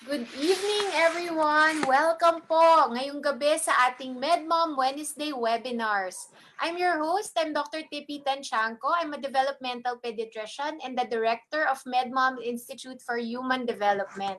Good evening, everyone! Welcome po ngayong gabi sa ating MedMom Wednesday webinars. I'm your host, I'm Dr. Tippy Tanchanco. I'm a developmental pediatrician and the director of MedMom Institute for Human Development.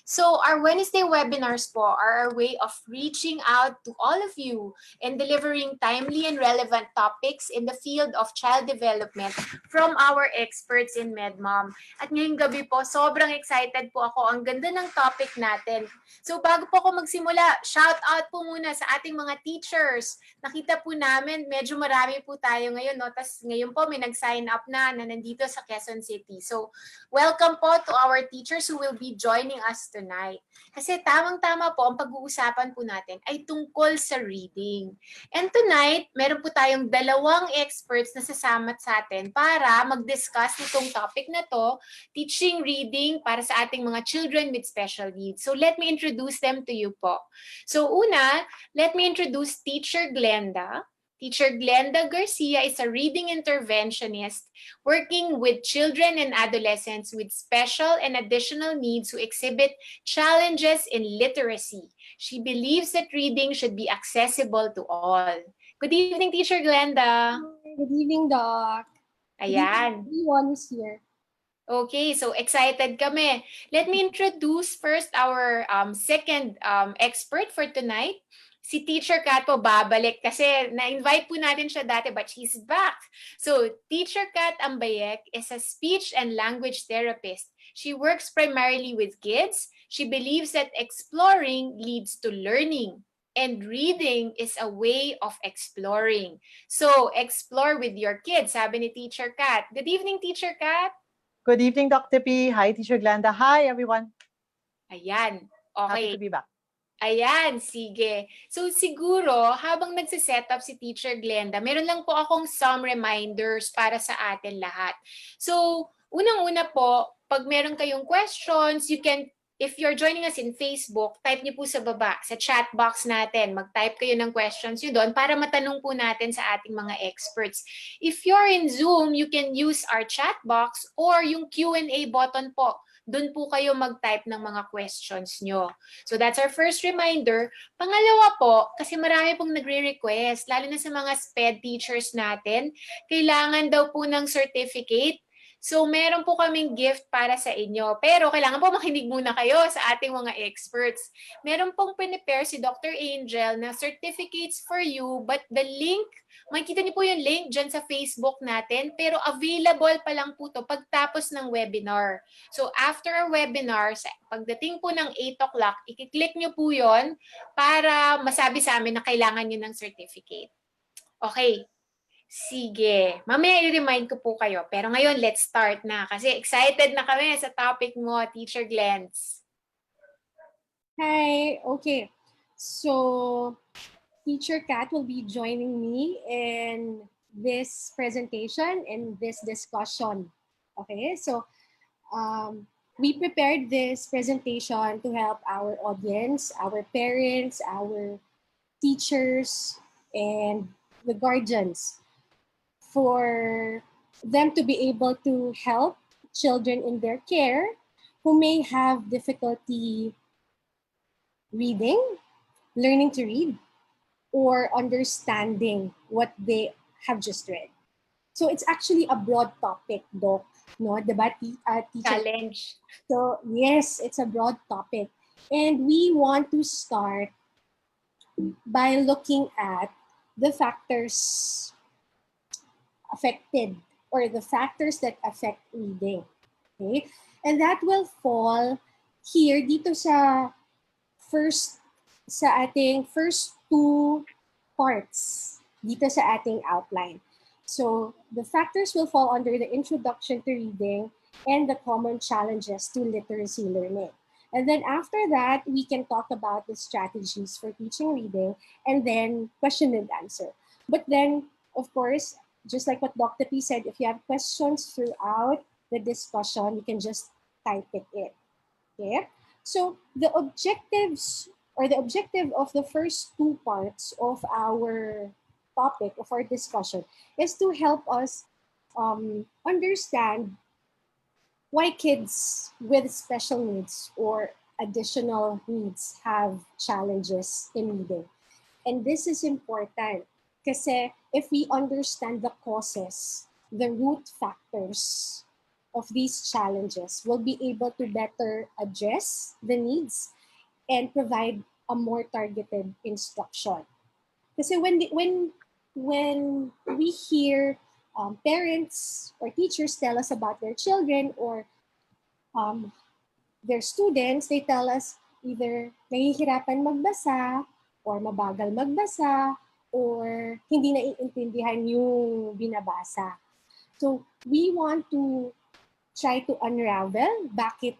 So our Wednesday webinars po are our way of reaching out to all of you and delivering timely and relevant topics in the field of child development from our experts in MedMom. At ngayong gabi po, sobrang excited po ako. Ang ganda ng topic natin. So bago po ako magsimula, shout out po muna sa ating mga teachers. Nakita po namin, medyo marami po tayo ngayon. No? Tapos ngayon po may nag-sign up na nandito sa Quezon City. So welcome po to our teachers who will be joining us tonight. Kasi tamang-tama po, ang pag-uusapan po natin ay tungkol sa reading. And tonight, meron po tayong dalawang experts na sasama sa atin para mag-discuss nitong topic na to, teaching reading para sa ating mga children with special needs. So let me introduce them to you po. So una, let me introduce Teacher Glenda. Teacher Glenda Garcia is a reading interventionist working with children and adolescents with special and additional needs who exhibit challenges in literacy. She believes that reading should be accessible to all. Good evening, Teacher Glenda. Good evening, Doc. Ayan. Everyone is here. Okay, so excited kami. Let me introduce first our second expert for tonight. Si Teacher Kat po babalik kasi na-invite po natin siya dati but she's back. So Teacher Kat Ambayek is a speech and language therapist. She works primarily with kids. She believes that exploring leads to learning. And reading is a way of exploring. So explore with your kids, sabi ni Teacher Kat. Good evening, Teacher Kat. Good evening, Dr. P. Hi, Teacher Glenda. Hi, everyone. Ayan. Happy Okay. to be back. Ayan, sige. So siguro, habang nagsiset up si Teacher Glenda, meron lang po akong some reminders para sa atin lahat. So, unang-una po, pag meron kayong questions, you can, if you're joining us in Facebook, type niyo po sa baba, sa chat box natin. Mag-type kayo ng questions niyo doon para matanong po natin sa ating mga experts. If you're in Zoom, you can use our chat box or yung Q&A button po. Doon po kayo mag-type ng mga questions nyo. So that's our first reminder. Pangalawa po, kasi marami pong nagre-request, lalo na sa mga SPED teachers natin, kailangan daw po ng certificate. So meron po kaming gift para sa inyo. Pero kailangan po makinig muna kayo sa ating mga experts. Meron pong prepare si Dr. Angel na certificates for you, but the link, makikita niyo po yung link dyan sa Facebook natin, pero available pa lang po to pagtapos ng webinar. So after our webinar, pagdating po ng 8 o'clock, i-click nyo po yon para masabi sa amin na kailangan nyo ng certificate. Okay. Sige. Mamaya i-remind ko po kayo. Pero ngayon, let's start na. Kasi excited na kami sa topic mo, Teacher Glens. Hi. Okay. So, Teacher Kat will be joining me in this presentation and this discussion. Okay. So, we prepared this presentation to help our audience, our parents, our teachers, and the guardians for them to be able to help children in their care who may have difficulty reading, learning to read, or understanding what they have just read. So it's actually a broad topic, Doc. No, diba, teacher? Challenge. So yes, it's a broad topic. And we want to start by looking at the factors affected or the factors that affect reading. Okay? And that will fall here dito sa ating first two parts dito sa ating outline. So the factors will fall under the introduction to reading and the common challenges to literacy learning. And then after that, we can talk about the strategies for teaching reading and then question and answer. But then, of course, just like what Dr. P said, if you have questions throughout the discussion, you can just type it in. Okay? So the objectives or the objective of the first two parts of our topic, of our discussion, is to help us understand why kids with special needs or additional needs have challenges in reading. And this is important kasi if we understand the causes, the root factors of these challenges, we'll be able to better address the needs and provide a more targeted instruction. Kasi when we hear parents or teachers tell us about their children or um, their students, they tell us either nahihirapan magbasa or mabagal magbasa or hindi naiintindihan yung binabasa. So we want to try to unravel bakit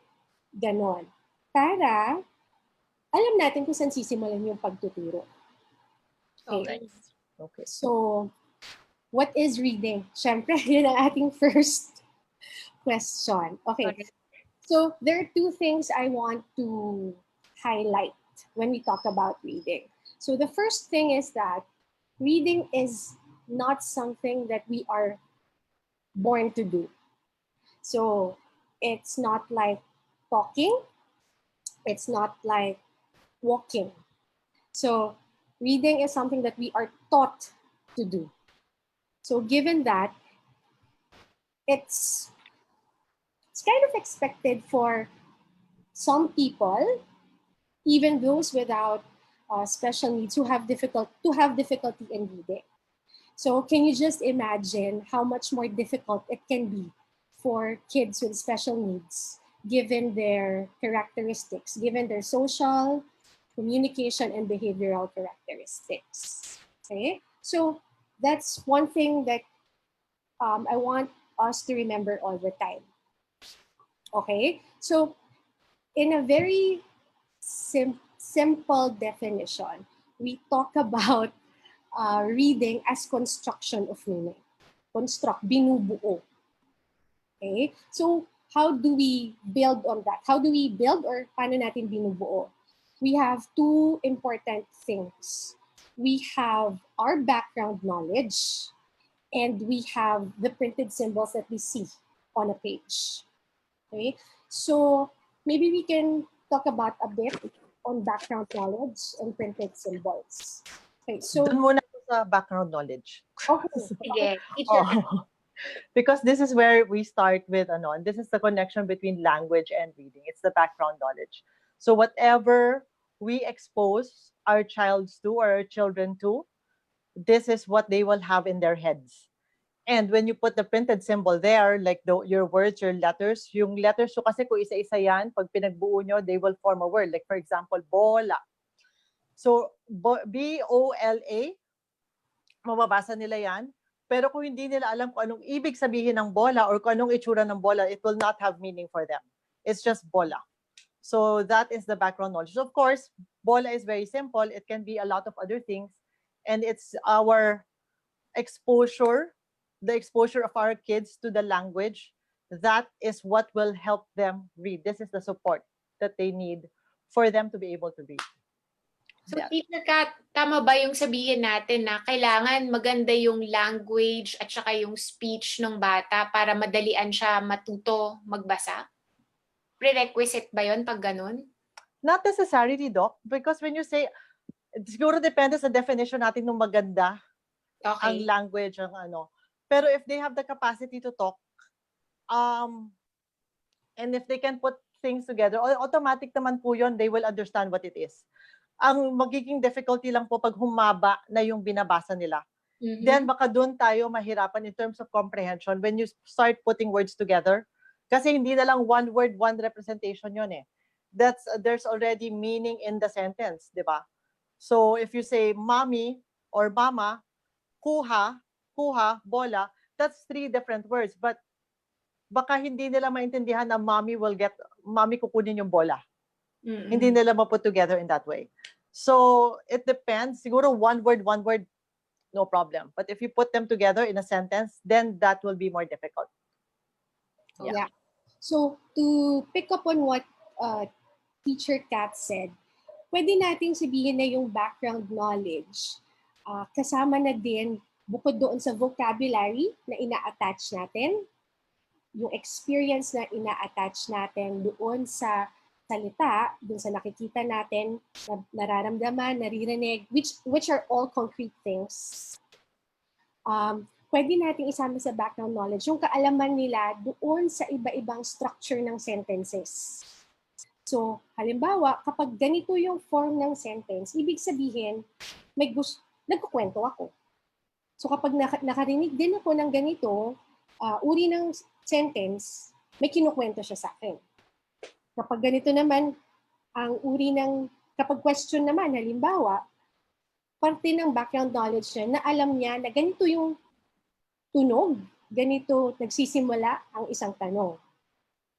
ganon para alam natin kung saan sisimulan yung pagtuturo. Okay. Okay. So, what is reading? Siyempre, yun ang ating first question. Okay. So, there are two things I want to highlight when we talk about reading. So, the first thing is that reading is not something that we are born to do. So, it's not like talking, it's not like walking. So, reading is something that we are taught to do. So, given that, it's kind of expected for some people, even those without special needs, who have difficulty in reading. So, can you just imagine how much more difficult it can be for kids with special needs, given their characteristics, given their social, communication, and behavioral characteristics? Okay, so that's one thing that I want us to remember all the time. Okay, so in a very simple definition, we talk about reading as construction of meaning. Construct, binubuo. Okay, so how do we build on that? How do we build or paano natin binubuo? We have two important things. We have our background knowledge and we have the printed symbols that we see on a page. Okay, so maybe we can talk about a bit on background knowledge and printed symbols. Okay, so Doon muna ako sa background knowledge. okay, Sige, teacher ka. Oh. Because this is where we start with, and this is the connection between language and reading. It's the background knowledge. So whatever we expose our childs to or our children to, this is what they will have in their heads. And when you put the printed symbol there, like your words, your letters, yung letters so kasi kung isa-isa yan, pag pinagbuo nyo, they will form a word. Like for example, bola. So B-O-L-A, mababasa nila yan. Pero kung hindi nila alam kung anong ibig sabihin ng bola or kung anong itsura ng bola, it will not have meaning for them. It's just bola. So that is the background knowledge. So of course, bola is very simple. It can be a lot of other things. And it's our exposure, the exposure of our kids to the language. That is what will help them read. This is the support that they need for them to be able to read. So, teacher Kat, tama ba yung sabihin natin na kailangan maganda yung language at saka yung speech ng bata para madalian siya matuto magbasa? Prerequisite ba yun pag ganun? Not necessarily, Doc, because when you say, siguro depende sa definition natin ng maganda, ang Okay. language, ang ano. Pero if they have the capacity to talk, and if they can put things together, automatic naman po yun, they will understand what it is. Ang magiging difficulty lang po pag humaba na yung binabasa nila. Mhm. Then baka doon tayo mahirapan in terms of comprehension when you start putting words together. Kasi hindi na lang one word, one representation yun eh. There's already meaning in the sentence, di ba? So if you say mommy or mama, kuha, bola, that's three different words. But baka hindi nila maintindihan na mommy kukunin yung bola. Mm-mm. Hindi nila ma-put together in that way. So it depends. Siguro one word, no problem. But if you put them together in a sentence, then that will be more difficult. Yeah. So to pick up on what Teacher Kat said, pwede nating sabihin na yung background knowledge kasama na din bukod doon sa vocabulary na ina-attach natin, yung experience na ina-attach natin doon sa salita, dun sa nakikita natin, nararamdaman, naririnig, which are all concrete things, pwede natin isama sa background knowledge yung kaalaman nila doon sa iba-ibang structure ng sentences. So, halimbawa, kapag ganito yung form ng sentence, ibig sabihin, nagkukwento ako. So, kapag nakarinig din ako ng ganito, uri ng sentence, may kinukwento siya sa akin. Kapag ganito naman, ang uri ng, kapag question naman, halimbawa, parte ng background knowledge niya na alam niya na ganito yung tunog, ganito nagsisimula ang isang tanong.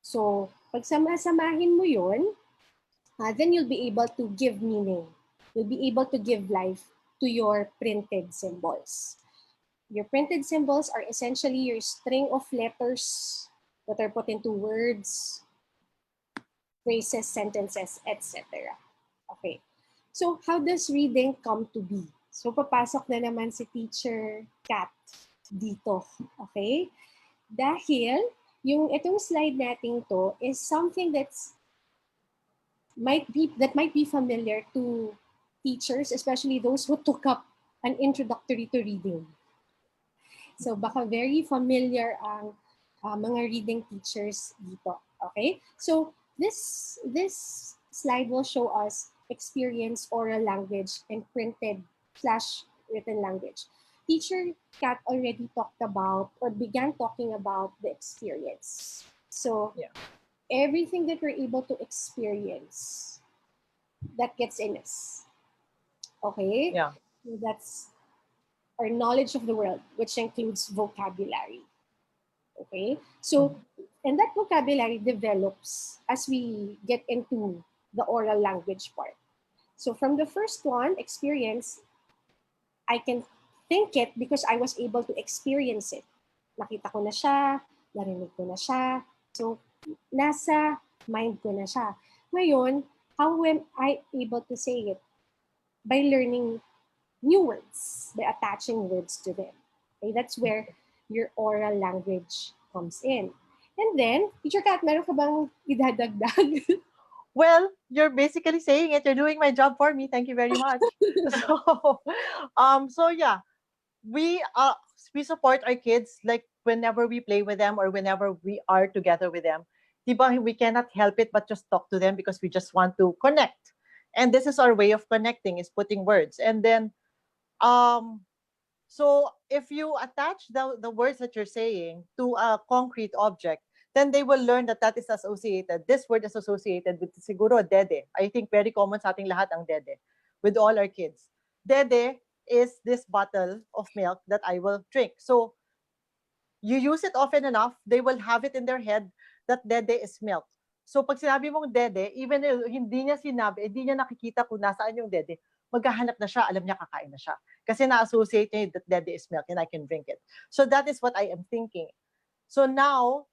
So, pag samahin mo yun, then you'll be able to give meaning. You'll be able to give life to your printed symbols. Your printed symbols are essentially your string of letters that are put into words, phrases, sentences, etc. Okay. So, how does reading come to be? So, papasok na naman si Teacher Kat dito. Okay? Dahil, itong slide natin to is something that might be familiar to teachers, especially those who took up an introductory to reading. So, baka very familiar ang mga reading teachers dito. Okay? So, this slide will show us experience oral language and printed/written language. Teacher Kat already talked about or began talking about the experience. So, everything that we're able to experience, that gets in us. Okay? Yeah. That's our knowledge of the world, which includes vocabulary. Okay? So, and that vocabulary develops as we get into the oral language part. So, from the first one, experience, I can think it because I was able to experience it. Nakita ko na siya, narinig ko na siya. So, nasa mind ko na siya. Ngayon, how am I able to say it? By learning new words, by attaching words to them. Okay, that's where your oral language comes in. And then, Teacher Kat, meron ka bang idadagdag? Well, you're basically saying it. You're doing my job for me. Thank you very much. So yeah, we support our kids like whenever we play with them or whenever we are together with them. Diba, we cannot help it but just talk to them because we just want to connect. And this is our way of connecting, is putting words. And then so if you attach the words that you're saying to a concrete object, then they will learn that that is associated. This word is associated with siguro dede. I think very common sa ating lahat ang dede with all our kids. Dede is this bottle of milk that I will drink. So you use it often enough, they will have it in their head that dede is milk. So pag sinabi mong dede, even hindi niya sinabi, hindi niya nakikita kung nasaan yung dede, maghahanap na siya, alam niya kakain na siya. Kasi na-associate niya that dede is milk and I can drink it. So that is what I am thinking. So now,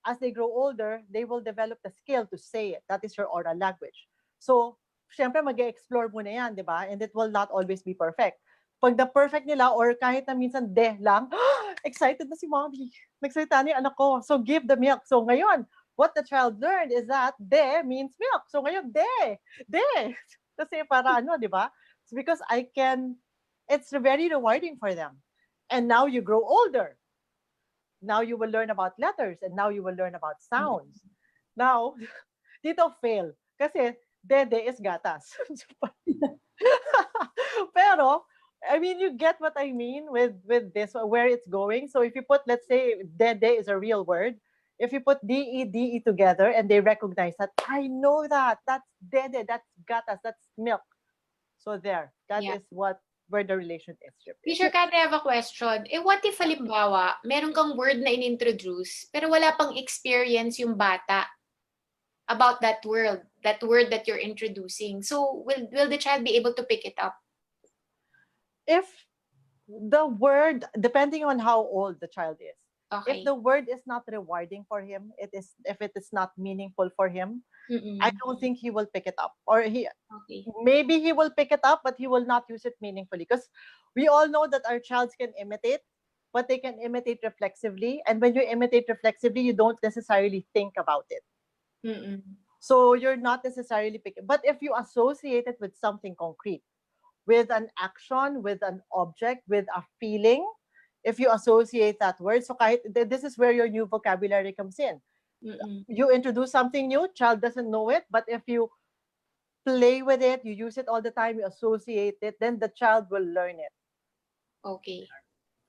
as they grow older, they will develop the skill to say it. That is your oral language. So, syempre mag-explore muna yan, di ba? And it will not always be perfect. Pag the perfect nila or kahit na minsan de lang, excited na si mommy. Nagsalita na yung anak ko. So give the milk. So ngayon, what the child learned is that de means milk. So ngayon, de. Kasi para ano, di ba? It's because it's very rewarding for them. And now you grow older. Now you will learn about letters and now you will learn about sounds. Now, dito fail. Kasi dede is gatas. Pero, I mean, you get what I mean with this, where it's going. So if you put, let's say, dede is a real word. If you put D-E together and they recognize that, I know that. That's dede, that's gatas, that's milk. So there, that is where the relationship is. Teacher Kat, I have a question. What if halimbawa, meron kang word na in-introduce, pero wala pang experience yung bata about that word that you're introducing. So will the child be able to pick it up? If the word, depending on how old the child is, Okay. if the word is not rewarding for him, if it is not meaningful for him, I don't think he will pick it up. Or maybe he will pick it up, but he will not use it meaningfully. Because we all know that our child can imitate, but they can imitate reflexively. And when you imitate reflexively, you don't necessarily think about it. So you're not necessarily picking. But if you associate it with something concrete, with an action, with an object, with a feeling, if you associate that word, so kahit, this is where your new vocabulary comes in. Mm-mm. You introduce something new, child doesn't know it, but if you play with it, you use it all the time, you associate it, then the child will learn it. Okay.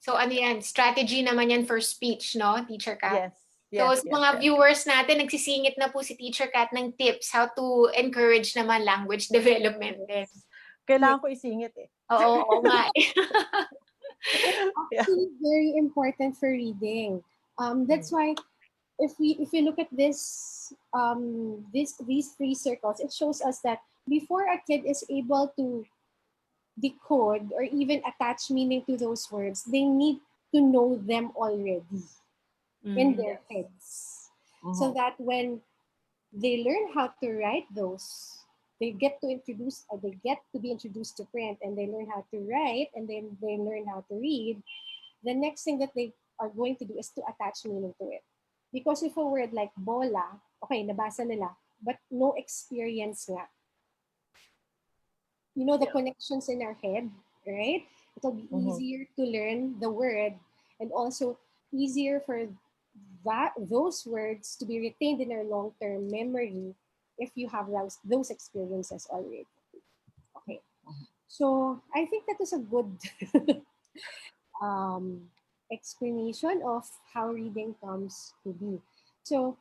So ano yan, strategy naman yan for speech, no, Teacher Kat? Yes, So yes, sa yes, mga yes. viewers natin, nagsisingit na po si Teacher Kat ng tips how to encourage naman language development din. Yes. Kailangan ko isingit eh. Oo, oo nga. It's Yeah. actually very important for reading. That's Mm. why if you look at these three circles, it shows us that before a kid is able to decode or even attach meaning to those words, they need to know them already in Mm. their Yes. heads. So Mhm. that when they learn how to write those, they get to be introduced to print, and they learn how to write, and then they learn how to read. The next thing that they are going to do is to attach meaning to it. Because if a word like bola, okay, nabasa nila, but no experience nga, the Yeah. connections in our head, right? It'll be Mhm. easier to learn the word, and also easier for those words to be retained in our long-term memory if you have those experiences already. Okay. Mhm. So I think that is a good um, explanation of how reading comes to be. So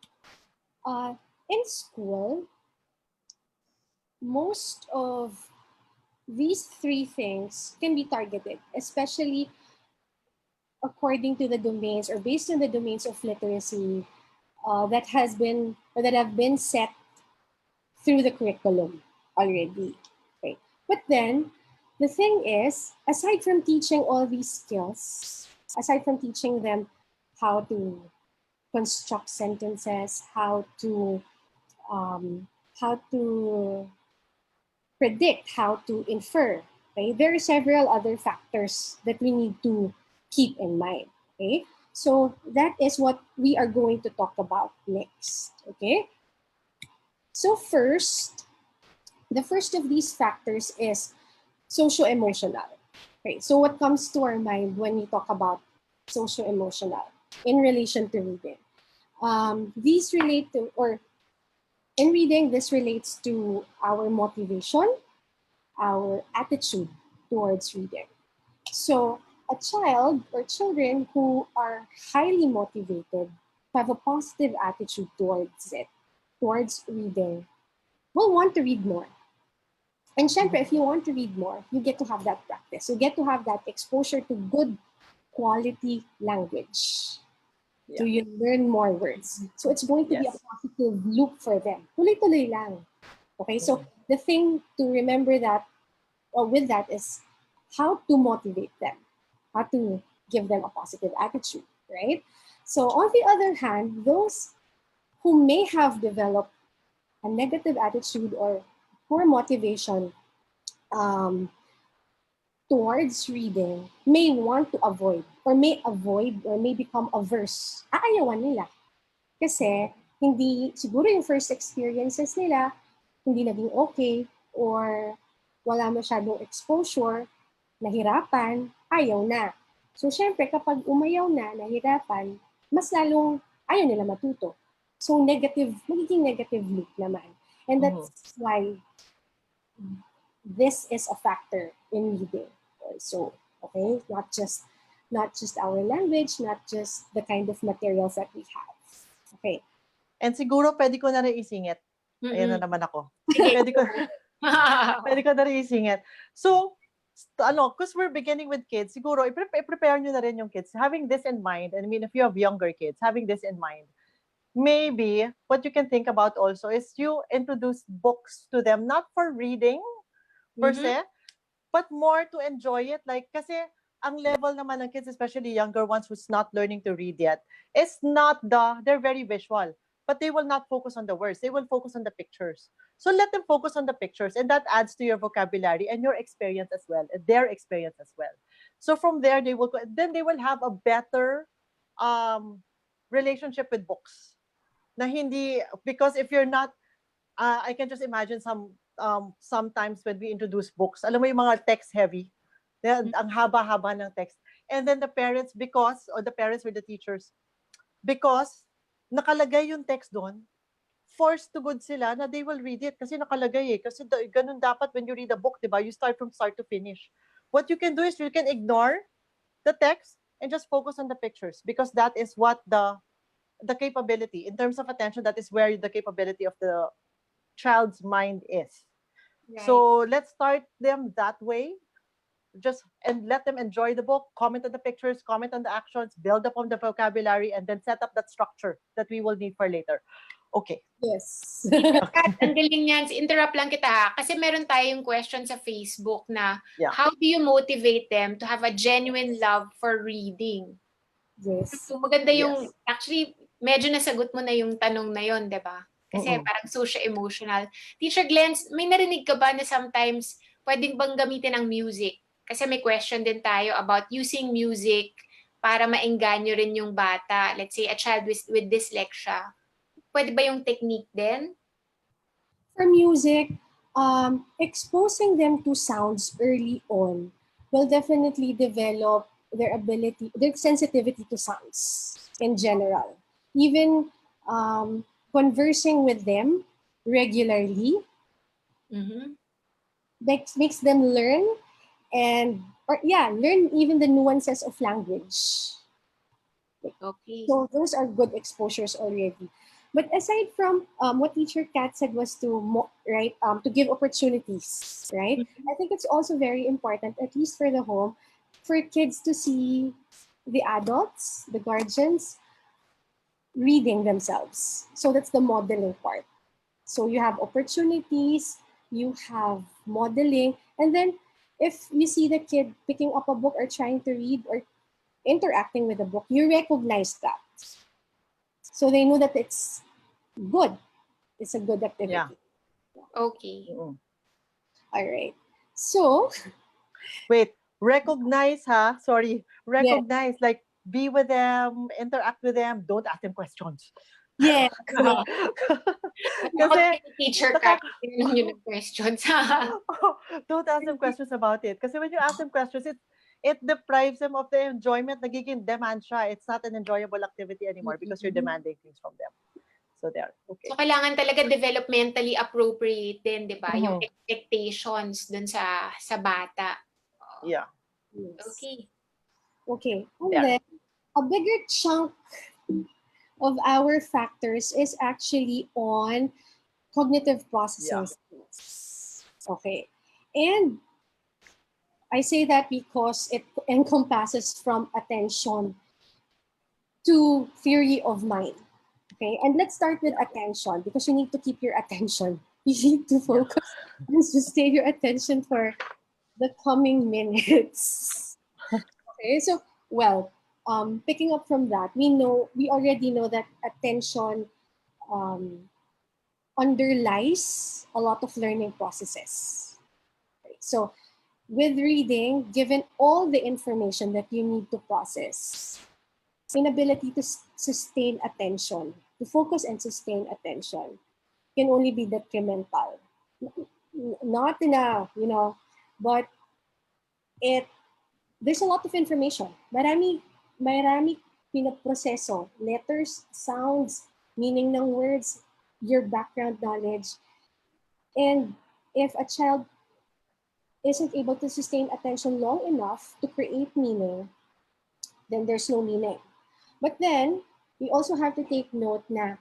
uh, in school, most of these three things can be targeted, especially according to the domains or based on the domains of literacy that has been or that have been set through the curriculum already. Okay. But then the thing is, aside from teaching all these skills, aside from teaching them how to construct sentences, um, how to predict, how to infer. Okay, there are several other factors that we need to keep in mind. Okay, so that is what we are going to talk about next. Okay, so the first of these factors is socio-emotional. Okay, so what comes to our mind when we talk about socio-emotional in relation to reading? These relate to, or in reading, this relates to our motivation, our attitude towards reading. So, a child or children who are highly motivated, have a positive attitude towards it, towards reading, will want to read more. And syempre, if Mhm. you want to read more, you get to have that practice. You get to have that exposure to good quality language. So Yeah. you learn more words. So it's going to be a Yes. positive loop for them. Tuloy-tuloy lang. Okay, so Mhm. the thing to remember that or with that is how to motivate them, how to give them a positive attitude, right? So on the other hand, those who may have developed a negative attitude or poor motivation um, towards reading may want to avoid or may become averse. Aayawan nila. Kasi hindi, siguro yung first experiences nila, hindi naging okay or wala masyadong exposure, nahirapan, ayaw na. So, syempre, kapag umayaw na, nahirapan, mas lalong ayaw nila matuto. So, magiging negative loop naman. And Mhm. that's why this is a factor in reading also. Okay? Not just our language, not just the kind of materials that we have. Okay. And siguro pwede ko na rin isingit. Ayan na Mm-mm. naman ako. Sige, Pwede ko go. pwede ko na rin isingit. So, because we're beginning with kids, siguro, i-prepare nyo na rin yung kids. Having this in mind, and I mean, if you have younger kids, having this in mind, maybe what you can think about also is you introduce books to them, not for reading per Mhm. se, but more to enjoy it. Like, kasi ang level naman ng kids, especially younger ones who's not learning to read yet, is not they're very visual, but they will not focus on the words. They will focus on the pictures. So let them focus on the pictures, and that adds to your vocabulary and your experience as well, and their experience as well. So from there, then they will have a better um, relationship with books. Na hindi, because if you're not I can just imagine sometimes when we introduce books, alam mo yung mga text heavy, ang haba-haba ng text. And then the parents, or the parents or the teachers, because nakalagay yung text doon, forced to good sila na they will read it kasi nakalagay eh. Kasi ganun dapat when you read a book, diba? You start from start to finish. What you can do is you can ignore the text and just focus on the pictures because that is what the capability, in terms of attention, that is where the capability of the child's mind is. Right. So let's start them that way. Just and let them enjoy the book, comment on the pictures, comment on the actions, build upon the vocabulary, and then set up that structure that we will need for later. Okay. Yes. Kat, ang galing niyan. Interrupt lang kita ha. Kasi meron tayong question sa Facebook na Yeah. how do you motivate them to have a genuine love for reading? Yes. So, maganda yung, Yes. actually, medyo nasagot mo na yung tanong na yon, di ba? Kasi parang socio-emotional. Teacher Glenn, may narinig ka ba na sometimes pwedeng bang gamitin ang music? Kasi may question din tayo about using music para maengganyo rin yung bata. Let's say, a child with dyslexia. Pwede ba yung technique din? For music, exposing them to sounds early on will definitely develop their sensitivity to sounds in general. Even conversing with them regularly makes them learn learn even the nuances of language. Okay. So those are good exposures already. But aside from what Teacher Kat said was to give opportunities, right? I think it's also very important, at least for the home, for kids to see the adults, the guardians, reading themselves. So that's the modeling part. So you have opportunities, you have modeling, and then if you see the kid picking up a book or trying to read or interacting with the book, you recognize that. So they know that it's good. It's a good activity. Yeah. Okay. All right. So, wait, recognize, ha? Sorry, recognize, like be with them, interact with them, don't ask them questions. yeah. Kasi, Teacher Kat, tinanong yun ng questions. don't ask them questions about it. Kasi when you ask them questions, it deprives them of the enjoyment. Nagiging demand siya. It's not an enjoyable activity anymore because you're demanding things from them. So there. Okay. So kailangan talaga developmentally appropriate din, di ba? Yung expectations dun sa bata. Yeah. Yes. Okay. And then a bigger chunk of our factors is actually on cognitive processing skills. Okay. And I say that because it encompasses from attention to theory of mind. Okay, and let's start with attention because you need to keep your attention. You need to focus and sustain your attention for the coming minutes. Okay, so picking up from that, we already know that attention underlies a lot of learning processes. Okay, so with reading, given all the information that you need to process, inability to sustain attention, to focus and sustain attention, can only be detrimental. Not in a, but there's a lot of information. Marami pinaproseso. Letters, sounds, meaning ng words, your background knowledge. And if a child isn't able to sustain attention long enough to create meaning, then there's no meaning. But then, we also have to take note na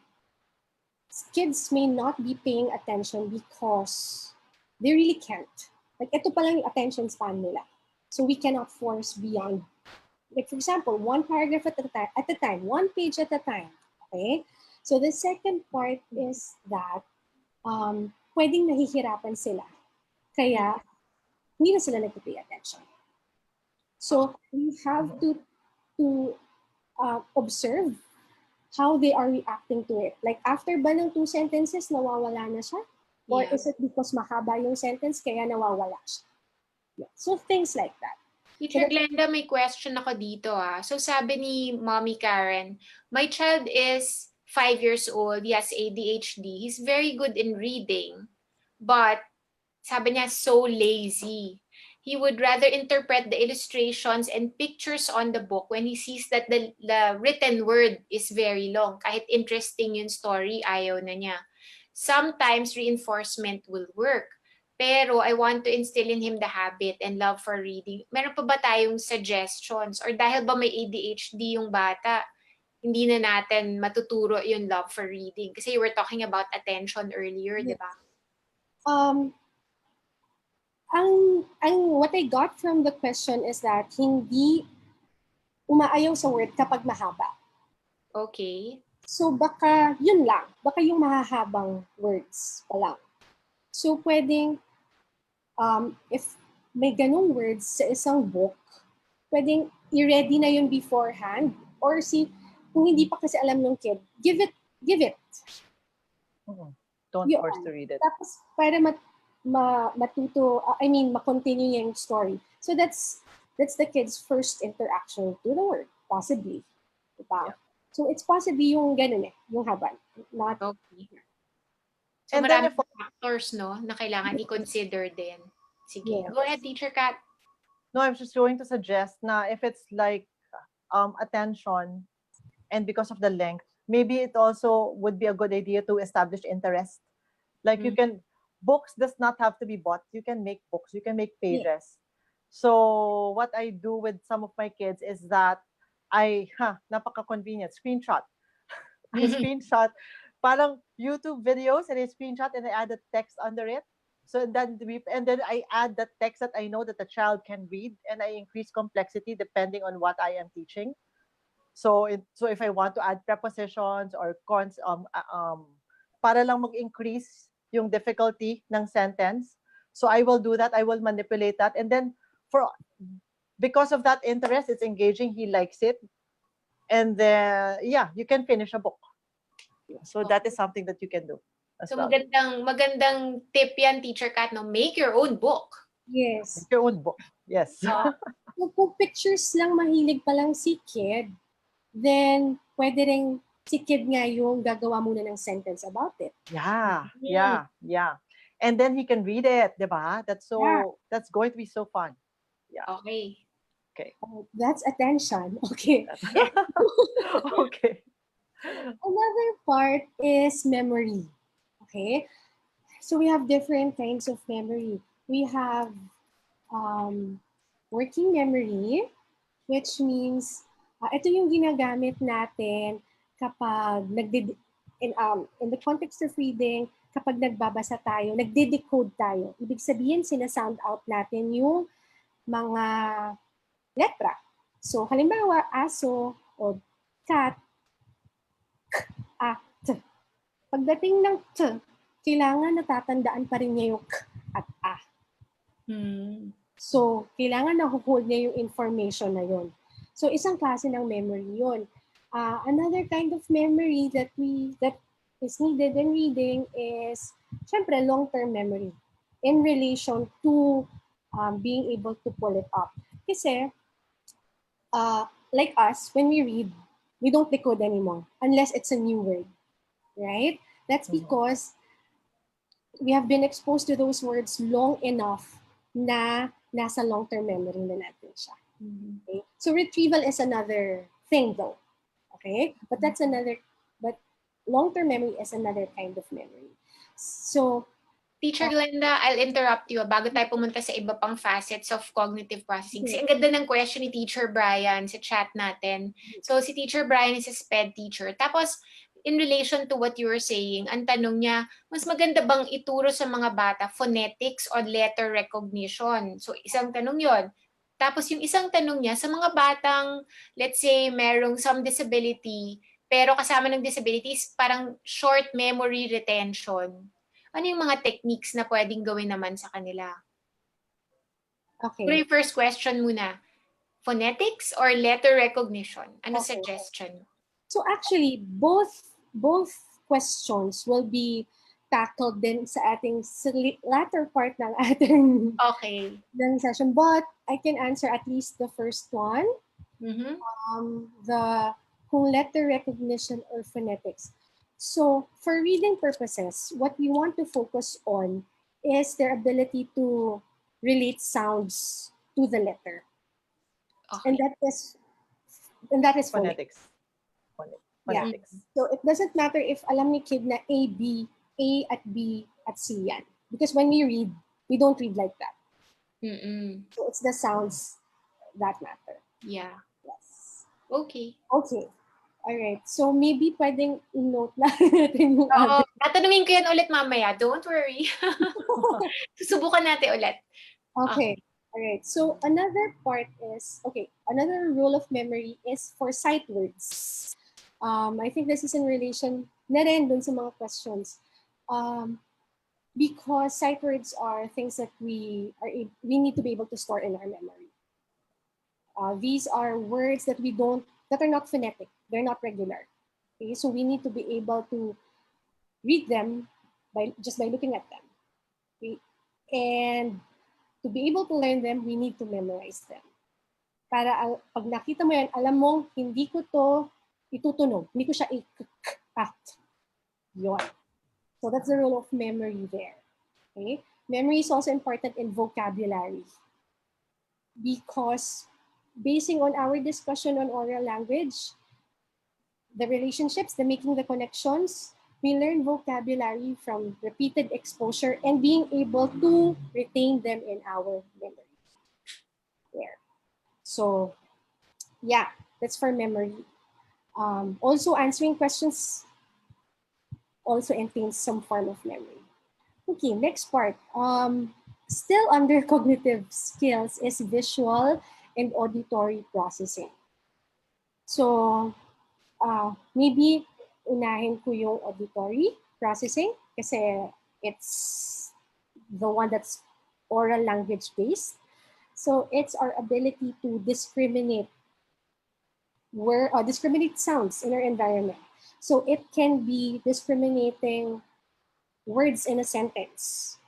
kids may not be paying attention because they really can't. Like, ito pa lang yung attention span nila. So we cannot force beyond. Like, for example, one paragraph at a time, one page at a time. Okay? So the second part is that pwedeng nahihirapan sila. Kaya, hindi na sila nagpapay attention. So we have to observe how they are reacting to it. Like, after ba ng 2 sentences, nawawala na siya? Or is it because mahaba yung sentence, kaya nawawala siya? Yeah. So, things like that. Teacher Glenda, may question ako dito. So, sabi ni Mommy Karen, my child is 5 years old, he has ADHD. He's very good in reading, but sabi niya, so lazy. He would rather interpret the illustrations and pictures on the book when he sees that the written word is very long. Kahit interesting yung story, ayaw na niya. Sometimes reinforcement will work. Pero I want to instill in him the habit and love for reading. Meron pa ba tayong suggestions? Or dahil ba may ADHD yung bata, hindi na natin matuturo yung love for reading? Kasi you were talking about attention earlier, di Yes. ba? What I got from the question is that hindi umaayaw sa word kapag mahaba. Okay. So baka yun lang, baka yung mahahabang words pa lang. So pwedeng, if may ganong words sa isang book, pwedeng i-ready na yun beforehand, or kung hindi pa kasi alam ng kid, give it. Don't Yun. force to read it. Tapos para ma-continue yung story. So that's the kid's first interaction to the word, possibly. Diba? Yeah. So it's possibly yung ganun yung habang. Not, Okay. So And then maraming if- factors, no, na kailangan i-consider din. Sige. Yes. Go ahead, Teacher Kat. No, I'm just going to suggest na if it's like attention and because of the length, maybe it also would be a good idea to establish interest. Like you can, books does not have to be bought. You can make books, you can make pages. So what I do with some of my kids is that napaka-convenient, screenshot. I screenshot parang YouTube videos and I screenshot and I add a text under it. So then I add the text that I know that the child can read, and I increase complexity depending on what I am teaching. So if I want to add prepositions or para lang mag-increase yung difficulty ng sentence, so I will do that. I will manipulate that, and then because of that interest, it's engaging. He likes it, and then you can finish a book. So that is something that you can do. So Well. magandang tip yan, Teacher Kat, no? Make your own book. yes. Make your own book. Yes. Kung pictures lang mahilig pa lang si kid, then pwede rin si kid nga yung gagawa muna ng sentence about it. Yeah. And then he can read it, diba? That's going to be so fun. Yeah. Okay. That's attention. Okay. Okay. Another part is memory. Okay. So we have different kinds of memory. We have working memory, which means ito yung ginagamit natin kapag in the context of reading, kapag nagbabasa tayo, nagde-decode tayo. Ibig sabihin, sinasound out natin yung mga letra. So, halimbawa, aso o cat, t. Pagdating ng t, kailangan natatandaan pa rin niya yung k at a. So, kailangan na-hold niya yung information na yun. So, isang klase ng memory yun. Another kind of memory that is needed in reading is, syempre, long-term memory in relation to being able to pull it up. Kasi, like us, when we read, we don't decode anymore unless it's a new word, right? That's because we have been exposed to those words long enough na nasa long-term memory na natin siya. Okay? So retrieval is another thing though. Okay? But long-term memory is another kind of memory. So, Teacher Glenda, I'll interrupt you bago tayo pumunta sa iba pang facets of cognitive processing. Kasi ang ganda ng question ni Teacher Brian sa chat natin. So si Teacher Brian is a SPED teacher. Tapos, in relation to what you were saying, ang tanong niya, mas maganda bang ituro sa mga bata phonetics or letter recognition? So isang tanong yon. Tapos yung isang tanong niya, sa mga batang, let's say, merong some disability, pero kasama ng disabilities, parang short memory retention. Ano yung mga techniques na pwedeng gawin naman sa kanila? okay. Pero yung first question muna, phonetics or letter recognition? Ano Okay. suggestion? So actually, both questions will be tackled din sa ating latter part ng ating ng session. But I can answer at least the first one. Mm-hmm. Kung letter recognition or phonetics. So for reading purposes, what we want to focus on is their ability to relate sounds to the letter. And Okay. that is phonics. Phonetics. Yeah. Mm. Phonetics. So it doesn't matter if alam ni kid na A at B at C yan. Because when we read, we don't read like that. Mm-mm. So it's the sounds that matter. Yeah. Yes. Okay. Okay. Alright. So maybe pwedeng i-note lang natin yung Oo, other. tatanungin ko yan ulit mamaya. Don't worry. Susubukan natin ulit. Okay. Alright. So another part is, another rule of memory is for sight words. I think this is in relation na rin dun sa mga questions. Because sight words are things that we need to be able to store in our memory. These are words that are not phonetic. They're not regular. Okay, so we need to be able to read them by looking at them. Okay? And to be able to learn them, we need to memorize them. Para pag nakita mo yan, alam mong hindi ko to itutunog. Hindi ko siya i-at. Yun. So that's the role of memory there. Okay? Memory is also important in vocabulary because basing on our discussion on oral language, the relationships, the making the connections, we learn vocabulary from repeated exposure and being able to retain them in our memory. There. So, yeah, that's for memory. Also, answering questions also entails some form of memory. Okay, next part. Still under cognitive skills is visual and auditory processing. So, maybe unahin ko yung auditory processing kasi it's the one that's oral language based. So it's our ability to discriminate discriminate sounds in our environment. So it can be discriminating words in a sentence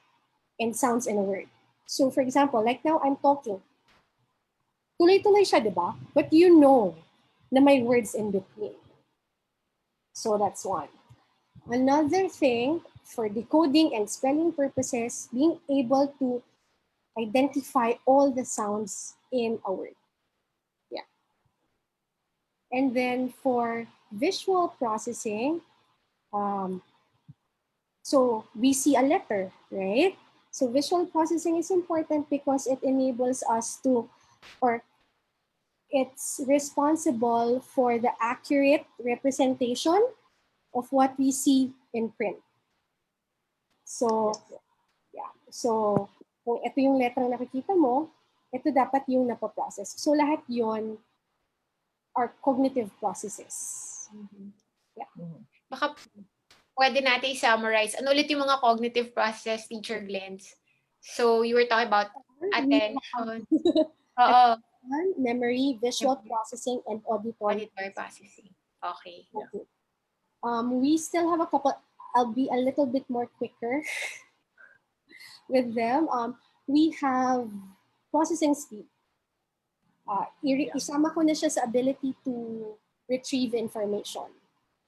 and sounds in a word. So for example, like now I'm talking. Tuloy-tuloy siya, di ba? But you know na may words in between. So that's one. Another thing for decoding and spelling purposes, being able to identify all the sounds in a word. Yeah. And then for visual processing, so we see a letter, right? So visual processing is important because it enables us to, or it's responsible for the accurate representation of what we see in print. So, yeah. So, kung ito yung letra na nakikita mo, ito dapat yung napoprocess. So, lahat yon are cognitive processes. Yeah. Baka pwede natin i-summarize. Ano ulit yung mga cognitive process, Teacher Glens? So, you were talking about attention. Oo. Memory, visual processing, and auditory. Auditory processing. Okay. Okay. We still have a couple. I'll be a little bit more quicker with them. We have processing speed. Isama ko na siya sa ability to retrieve information.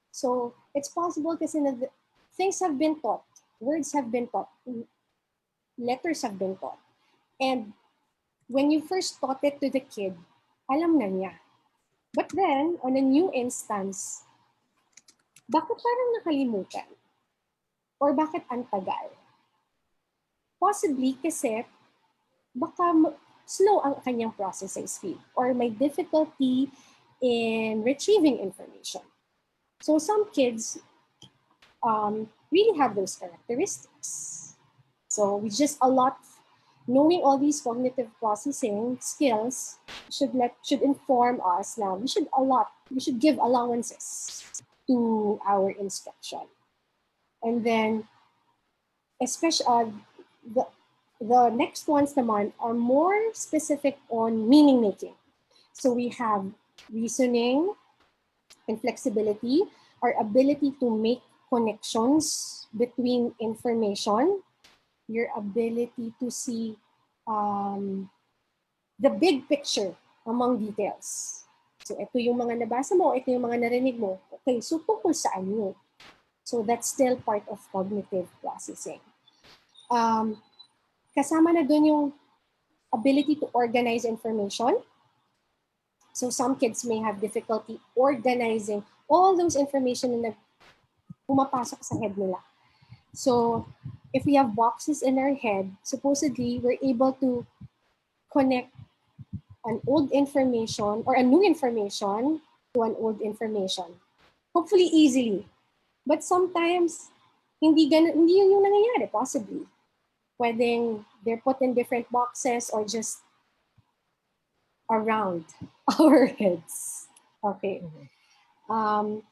So it's possible kasi na things have been taught, words have been taught, letters have been taught. And when you first taught it to the kid, alam na niya. But then, on a new instance, bakit parang nakalimutan? Or bakit ang tagal? Possibly kasi baka slow ang kanyang processing speed or may difficulty in retrieving information. So some kids really have those characteristics. So we just knowing all these cognitive processing skills should inform us now. We should give allowances to our instruction. And then, especially the next ones naman are more specific on meaning making. So we have reasoning and flexibility, our ability to make connections between information, your ability to see the big picture among details. So ito yung mga nabasa mo, ito yung mga narinig mo. Okay, so tungkol saan yun? So that's still part of cognitive processing. Kasama na dun yung ability to organize information. So some kids may have difficulty organizing all those information na pumapasok sa head nila. So if we have boxes in our head, supposedly we're able to connect an old information or a new information to an old information. Hopefully easily. But sometimes, hindi yun yung nangyayari, possibly. Pwedeng they're put in different boxes or just around our heads. Okay. Um,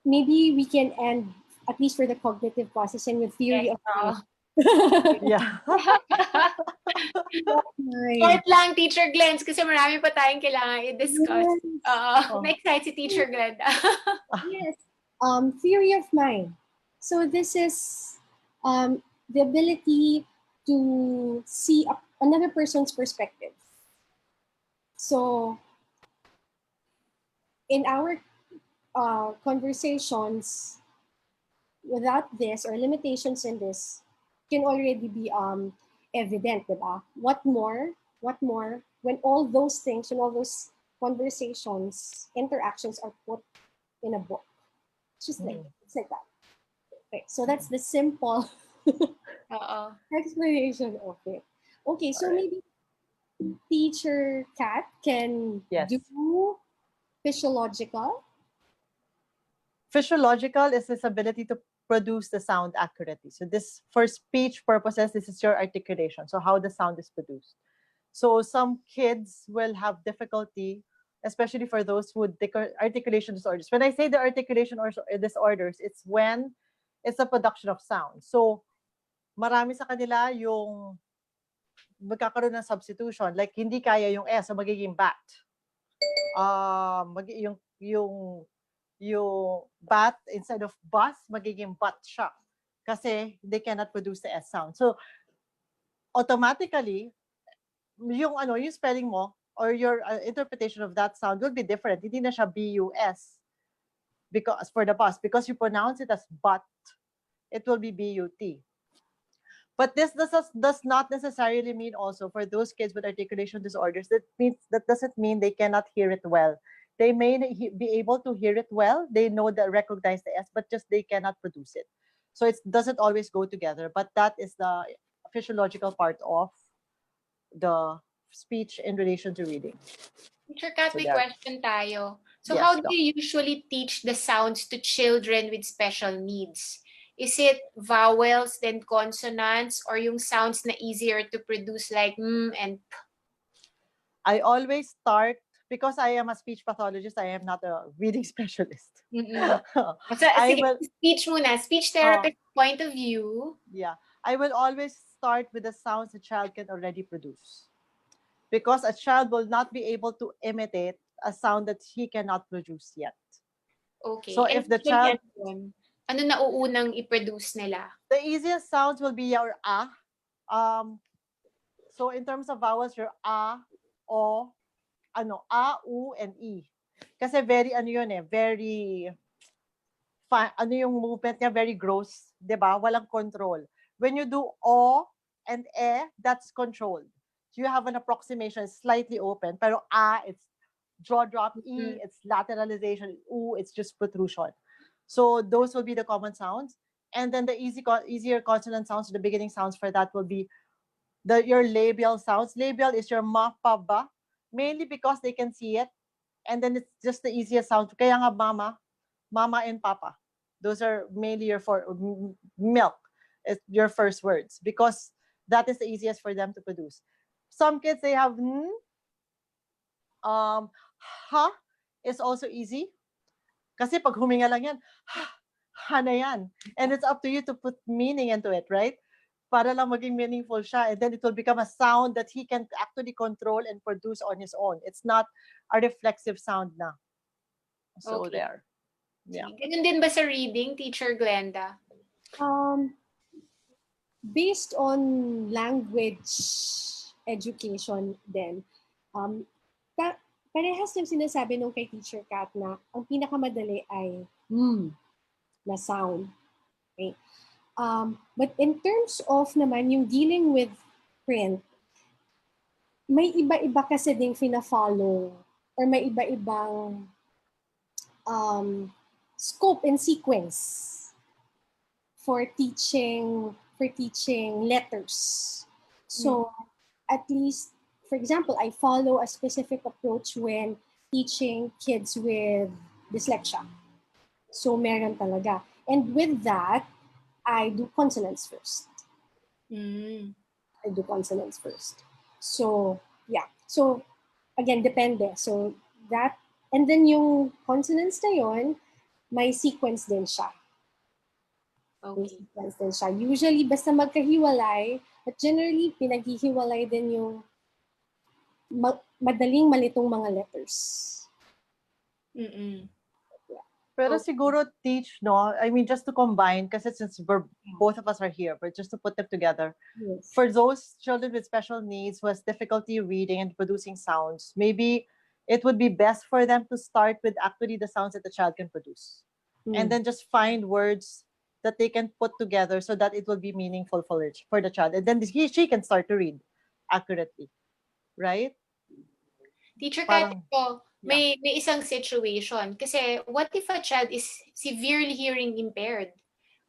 maybe we can end, at least for the cognitive processing, with theory Yes, of oo. mind. Yeah. Short lang, Teacher Glenn, kasi marami pa tayong kailangan i-discuss. Yes. Oh. Na-excite si Teacher Glenn. Yes. Theory of mind. So this is the ability to see another person's perspective. So in our conversations, without this or limitations in this, can already be evident, diba? What more? When all those things, when all those conversations, interactions are put in a book. It's just like, it's like that. Okay, so that's the simple Oo. explanation of it. Okay, so Alright. maybe Teacher Kat can Yes. do physiological. Physiological is this ability to produce the sound accurately. So this, for speech purposes, this is your articulation. So how the sound is produced. So some kids will have difficulty, especially for those with articulation disorders. When I say the articulation or disorders, it's when it's a production of sound. So marami sa kanila yung magkakaroon ng substitution. Like hindi kaya yung S, so magiging bat. Yung bat, instead of bus, magiging butt siya. Kasi they cannot produce the S sound. So, automatically, yung spelling mo or your interpretation of that sound will be different. Hindi na siya B-U-S because, for the bus. Because you pronounce it as but, it will be B-U-T. But this does not necessarily mean also for those kids with articulation disorders, that doesn't mean they cannot hear it well. They may be able to hear it well. They know that recognize the S, but just they cannot produce it. So it doesn't always go together. But that is the physiological part of the speech in relation to reading. Teacher Kat, So may there. question tayo. So Yes, how Doc. do you usually teach the sounds to children with special needs? Is it vowels, then consonants, or yung sounds na easier to produce like and p? I always start, because I am a speech pathologist, I am not a reading specialist. So, I sige, will, speech muna. Speech therapist point of view. yeah, I will always start with the sounds a child can already produce. Because a child will not be able to imitate a sound that he cannot produce yet. Okay. So And if the usually, child, ano na uunang i-produce nila? the easiest sounds will be your ah. So in terms of vowels, your ah, o, a, u, and e. Kasi very, very, yung movement niya, very gross, di ba? Walang control. When you do o and e, that's controlled. So you have an approximation, slightly open, pero a, it's jaw drop, e, it's lateralization, u, it's just protrusion. So those will be the common sounds. And then the easier consonant sounds, the beginning sounds for that will be your labial sounds. Labial is your ma, pa, ba, mainly because they can see it. And then it's just the easiest sound. Kaya nga mama and papa. Those are mainly your milk. It's your first words because that is the easiest for them to produce. Some kids, they have ha is also easy. Kasi pag huminga lang yan, ha na yan. And it's up to you to put meaning into it, right? Para lang maging meaningful siya. And then it will become a sound that he can actually control and produce on his own. It's not a reflexive sound na. So Okay. there. Yeah. Ganun din ba sa reading, Teacher Glenda? Based on language education din, parehas yung sinasabi nung kay Teacher Kat na ang pinakamadali ay na sound. Okay? But in terms of naman yung dealing with print, may iba-iba kasi ding fina-follow or may iba-ibang um, scope and sequence for teaching letters. Mm. So at least, for example, I follow a specific approach when teaching kids with dyslexia. So meron talaga. And with that, I do consonants first. Mm. I do consonants first. So, yeah. So, again, depende. So, that, and then yung consonants na yon, may sequence din siya. May Okay. sequence din siya. Usually, basta magkahiwalay, but generally, pinaghihiwalay din yung madaling malitong mga letters. Mm-mm. Pero Okay. siguro teach, no? I mean, just to combine, kasi since both of us are here, but just to put them together, Yes. for those children with special needs who has difficulty reading and producing sounds, maybe it would be best for them to start with actually the sounds that the child can produce. And Mm. then just find words that they can put together so that it will be meaningful for the child. And then she can start to read accurately. Right? Teacher Kat, Parang, ito, yeah. may isang situation. Kasi what if a child is severely hearing impaired,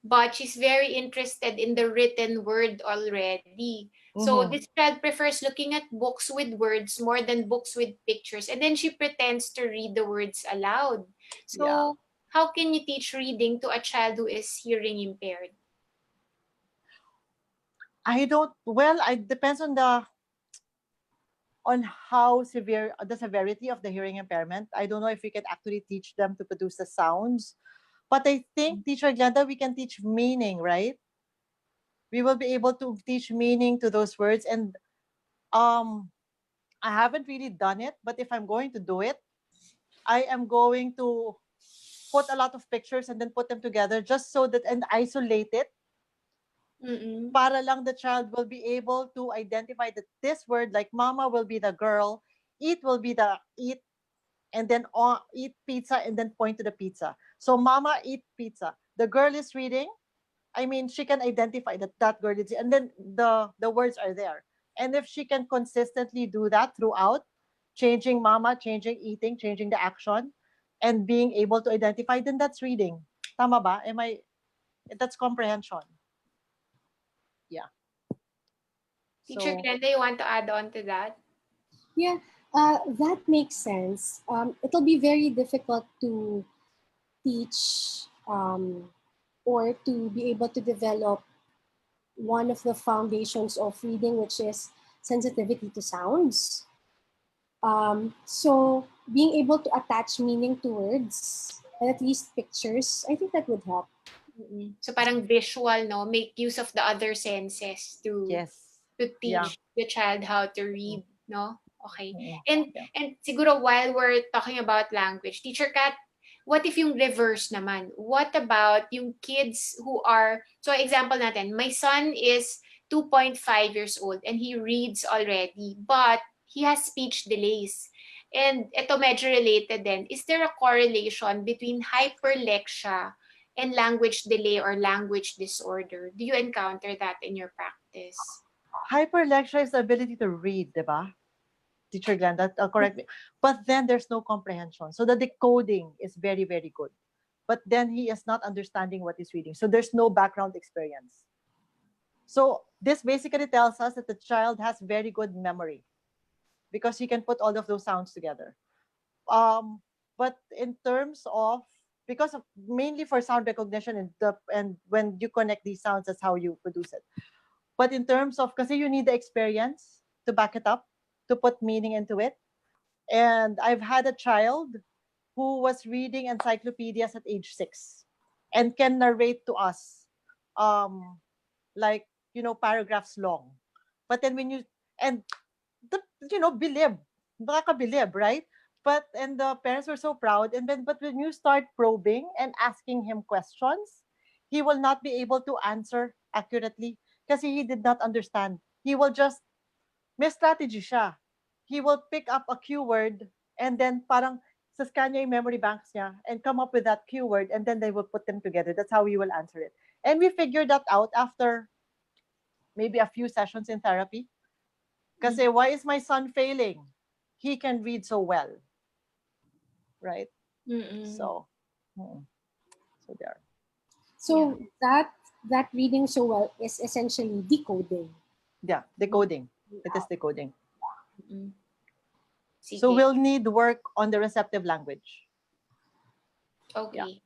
but she's very interested in the written word already? So Mm-hmm. this child prefers looking at books with words more than books with pictures, and then she pretends to read the words aloud. Yeah. So how can you teach reading to a child who is hearing impaired? I don't, well, it depends on how severe the severity of the hearing impairment. I don't know if we can actually teach them to produce the sounds, but I think, Teacher Glenda, we can teach meaning, right? We will be able to teach meaning to those words. And um, I haven't really done it, but if I'm going to do it, I am going to put a lot of pictures and then put them together just so that and isolate it Mm-mm. para lang the child will be able to identify that this word, like mama will be the girl, eat will be the eat, and then eat pizza and then point to the pizza. So mama eat pizza. The girl is reading. I mean, she can identify that that girl is, and then the words are there. And if she can consistently do that throughout, changing mama, changing eating, changing the action, and being able to identify, then that's reading. Tama ba? Am I? That's comprehension. Yeah. Teacher So Glenda, you want to add on to that? Yeah, that makes sense. It'll be very difficult to teach or to be able to develop one of the foundations of reading, which is sensitivity to sounds. So being able to attach meaning to words and at least pictures, I think that would help. Mm. So parang visual, no? Make use of the other senses yes. to Yeah. teach the child how to Mm, read, no? Okay. mm, yeah. And siguro while we're talking about language, Teacher Kat, what if yung reverse naman? What about yung kids who are, so example natin, my son is 2.5 years old and he reads already, but he has speech delays. And ito medyo related din. Is there a correlation between hyperlexia and language delay or language disorder? Do you encounter that in your practice? Hyperlecture is the ability to read, diba? Teacher Glenn, that correct me. But then there's no comprehension. So the decoding is very, very good. But then he is not understanding what he's reading. So there's no background experience. So this basically tells us that the child has very good memory because he can put all of those sounds together. But in terms of because of, mainly for sound recognition and when you connect these sounds, that's how you produce it. But in terms of because you need the experience to back it up, to put meaning into it. And I've had a child who was reading encyclopedias at age 6 and can narrate to us um like paragraphs long. But then when you and the bilib, nakakabilib, right? But and the parents were so proud. And then but when you start probing and asking him questions, he will not be able to answer accurately because he did not understand. He will just may strategy siya. He will pick up a keyword and then parang scan niya yung memory banks niya and come up with that keyword, and then they will put them together. That's how we will answer it. And we figured that out after maybe a few sessions in therapy. Kasi why is my son failing? He can read so well, right? Mm-mm. So, so there. So that reading so well is essentially decoding. Yeah, decoding. It is decoding. Mm-mm. So Sige. we'll need work on the receptive language. Okay.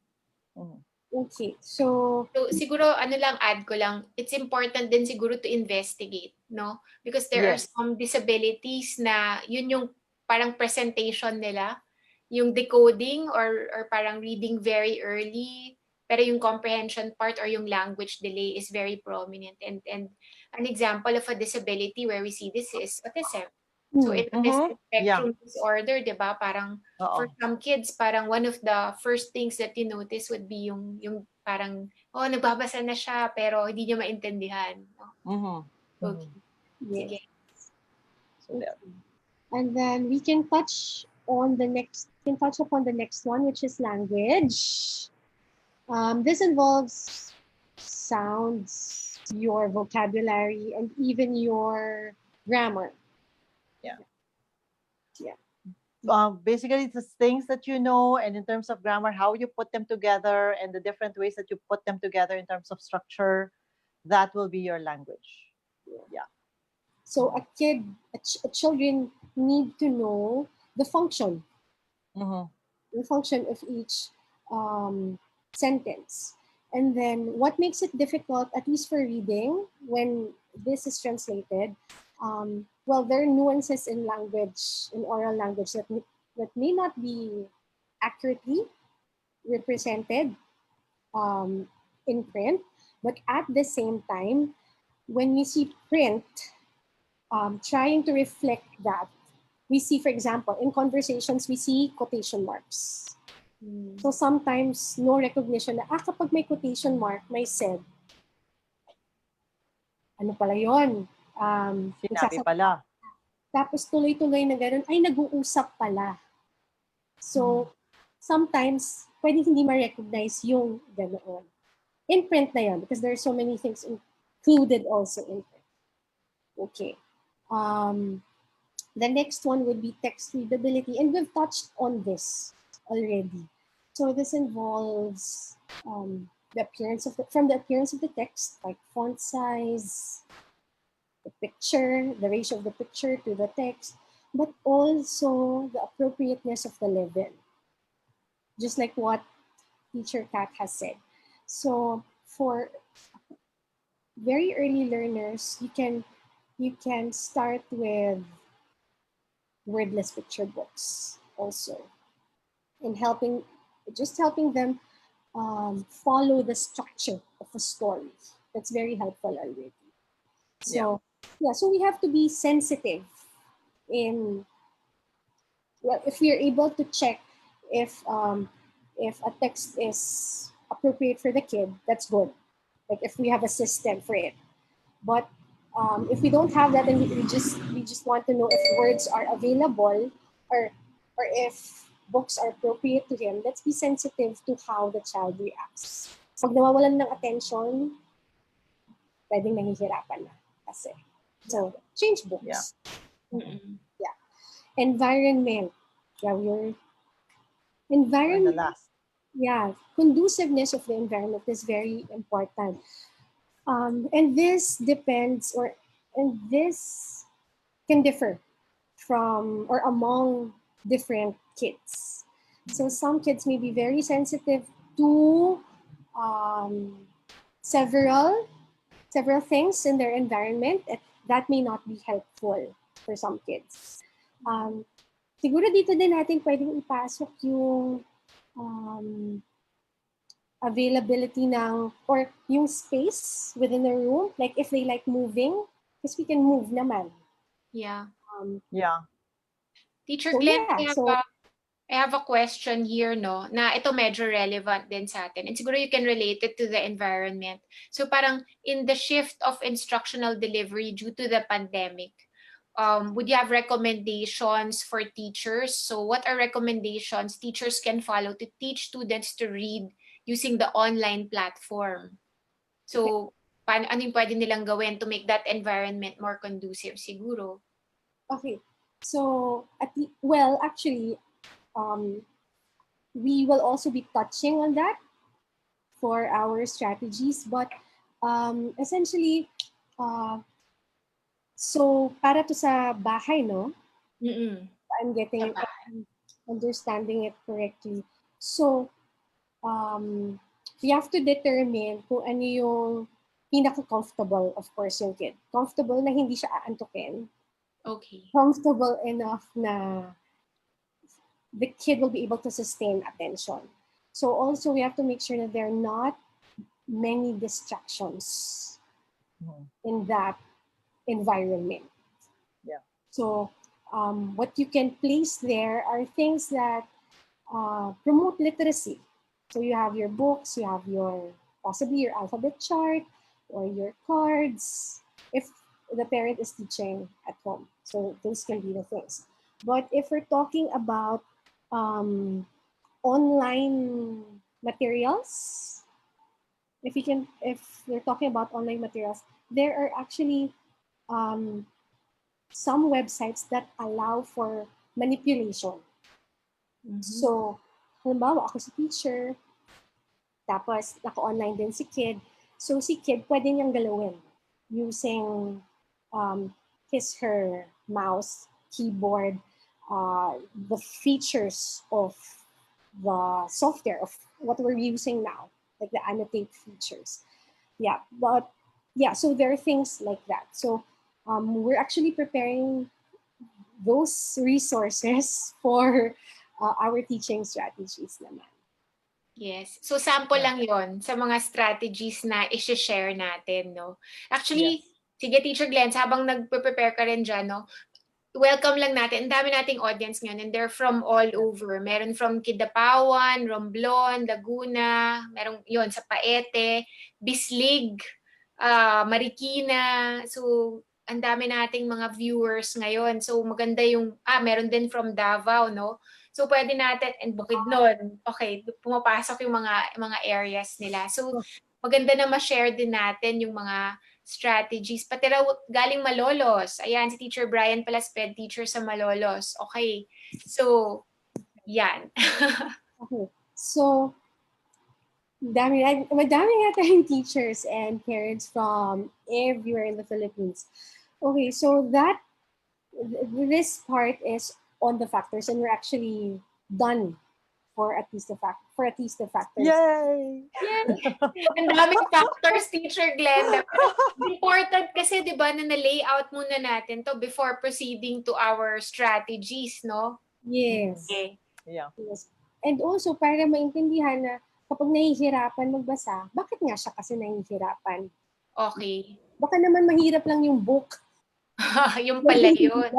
Mhm. Okay, so So, siguro, ano lang, add ko lang, it's important din siguro to investigate, no? Because there are Yes. some disabilities na yun yung parang presentation nila, yung decoding or parang reading very early, pero yung comprehension part or yung language delay is very prominent. And an example of a disability where we see this is autism. So, in autism Yeah. spectrum disorder, di ba, parang for Oo. some kids, parang one of the first things that you notice would be yung parang, oh, nagbabasa na siya, pero hindi niya maintindihan. No? Mhm. Okay. yes. Sige. So there. And then we can touch upon the next one, which is language. This involves sounds, your vocabulary, and even your grammar. Yeah. Yeah. Basically, it's the things that you know, and in terms of grammar, how you put them together, and the different ways that you put them together in terms of structure, that will be your language. Yeah. So children need to know the function, Mhm. the function of each sentence. And then what makes it difficult, at least for reading, when this is translated, well, there are nuances in language, in oral language that may not be accurately represented in print, but at the same time, when we see print trying to reflect that, we see, for example, in conversations, we see quotation marks. So sometimes, no recognition na, kapag may quotation mark, may said, ano pala yun? Sinabi pala. Tapos tuloy-tuloy na gano'n, ay nag-uusap pala. So, sometimes, pwede hindi ma-recognize yung ganoon. In print na yan, because there are so many things included also in print. Okay. The next one would be text readability, and we've touched on this already. So this involves from the appearance of the text, like font size, the picture, the ratio of the picture to the text, but also the appropriateness of the level, just like what teacher Kat has said. So for very early learners, you can start with wordless picture books also, and helping them follow the structure of a story. That's very helpful already. So so we have to be sensitive in, well, if we are able to check if a text is appropriate for the kid, that's good. Like if we have a system for it, but if we don't have that, and we just want to know if words are available, or if books are appropriate to him, let's be sensitive to how the child reacts. Pag nawawalan ng attention, pwedeng nahihirapan na kasi. So, change books. Yeah. Environment. Yeah, Or the environment. last. Yeah, conduciveness of the environment is very important. And this depends, and this can differ from or among different kids. So some kids may be very sensitive to several things in their environment, and that may not be helpful for some kids. Siguro dito din natin pwedeng ipasok yung availability ng, or yung space within the room, like if they like moving, because we can move naman. Yeah. Yeah. Teacher So Glenn, yeah, I have a question here, no, na ito medyo relevant din sa atin. And siguro you can relate it to the environment. So parang in the shift of instructional delivery due to the pandemic, would you have recommendations for teachers? So what are recommendations teachers can follow to teach students to read using the online platform? So, ano yung pwede nilang gawin to make that environment more conducive siguro? Okay. So, actually, we will also be touching on that for our strategies, but essentially, so para to sa bahay, no? Mm-mm. I'm getting it, understanding it correctly. So, we have to determine kung ano yung pinaka-comfortable, of course, yung kid. Comfortable na hindi siya aantukin. Okay. Comfortable enough na the kid will be able to sustain attention. So also we have to make sure that there are not many distractions in that environment. Yeah. So what you can place there are things that promote literacy. So you have your books, you have your possibly your alphabet chart or your cards if the parent is teaching at home. So those can be the things. But if we're talking about online materials, if we're talking about online materials, there are actually some websites that allow for manipulation. Mm-hmm. So, halimbawa, ako si teacher, tapos naka-online din si kid. So, si kid, pwede niyang galawin using her mouse, keyboard, the features of the software of what we're using now, like the annotate features. Yeah, but yeah, so there are things like that. So we're actually preparing those resources for our teaching strategies naman. Yes. So sample Yeah. lang 'yon sa mga strategies na i-share natin, no? Actually, sige Teacher Glenn, habang nagpe-prepare ka rin diyan, no? Welcome lang natin. Ang dami nating audience ngayon and they're from all over. Meron from Kidapawan, Romblon, Laguna, merong 'yon sa Paete, Bislig, Marikina. So ang dami nating mga viewers ngayon. So maganda yung meron din from Davao, no? So pwede natin and Bukidnon. Okay, pumapasok yung mga areas nila. So maganda na ma-share din natin yung mga strategies. Pati raw galing Malolos. Ayan, si Teacher Brian pala sped teacher sa Malolos. Okay. So, yan. Okay. So, madami nga tayong teachers and parents from everywhere in the Philippines. Okay, so this part is on the factors, and we're actually done for at least the factors. Yay! Yan. Ang daming factors, Teacher Glenda. Important kasi, di ba, na na-layout muna natin to before proceeding to our strategies, no? Yes. Okay. Yeah. Yes. And also, para maintindihan na kapag nahihirapan magbasa, bakit nga siya kasi nahihirapan? Okay. Baka naman mahirap lang yung book. Yung pala yun.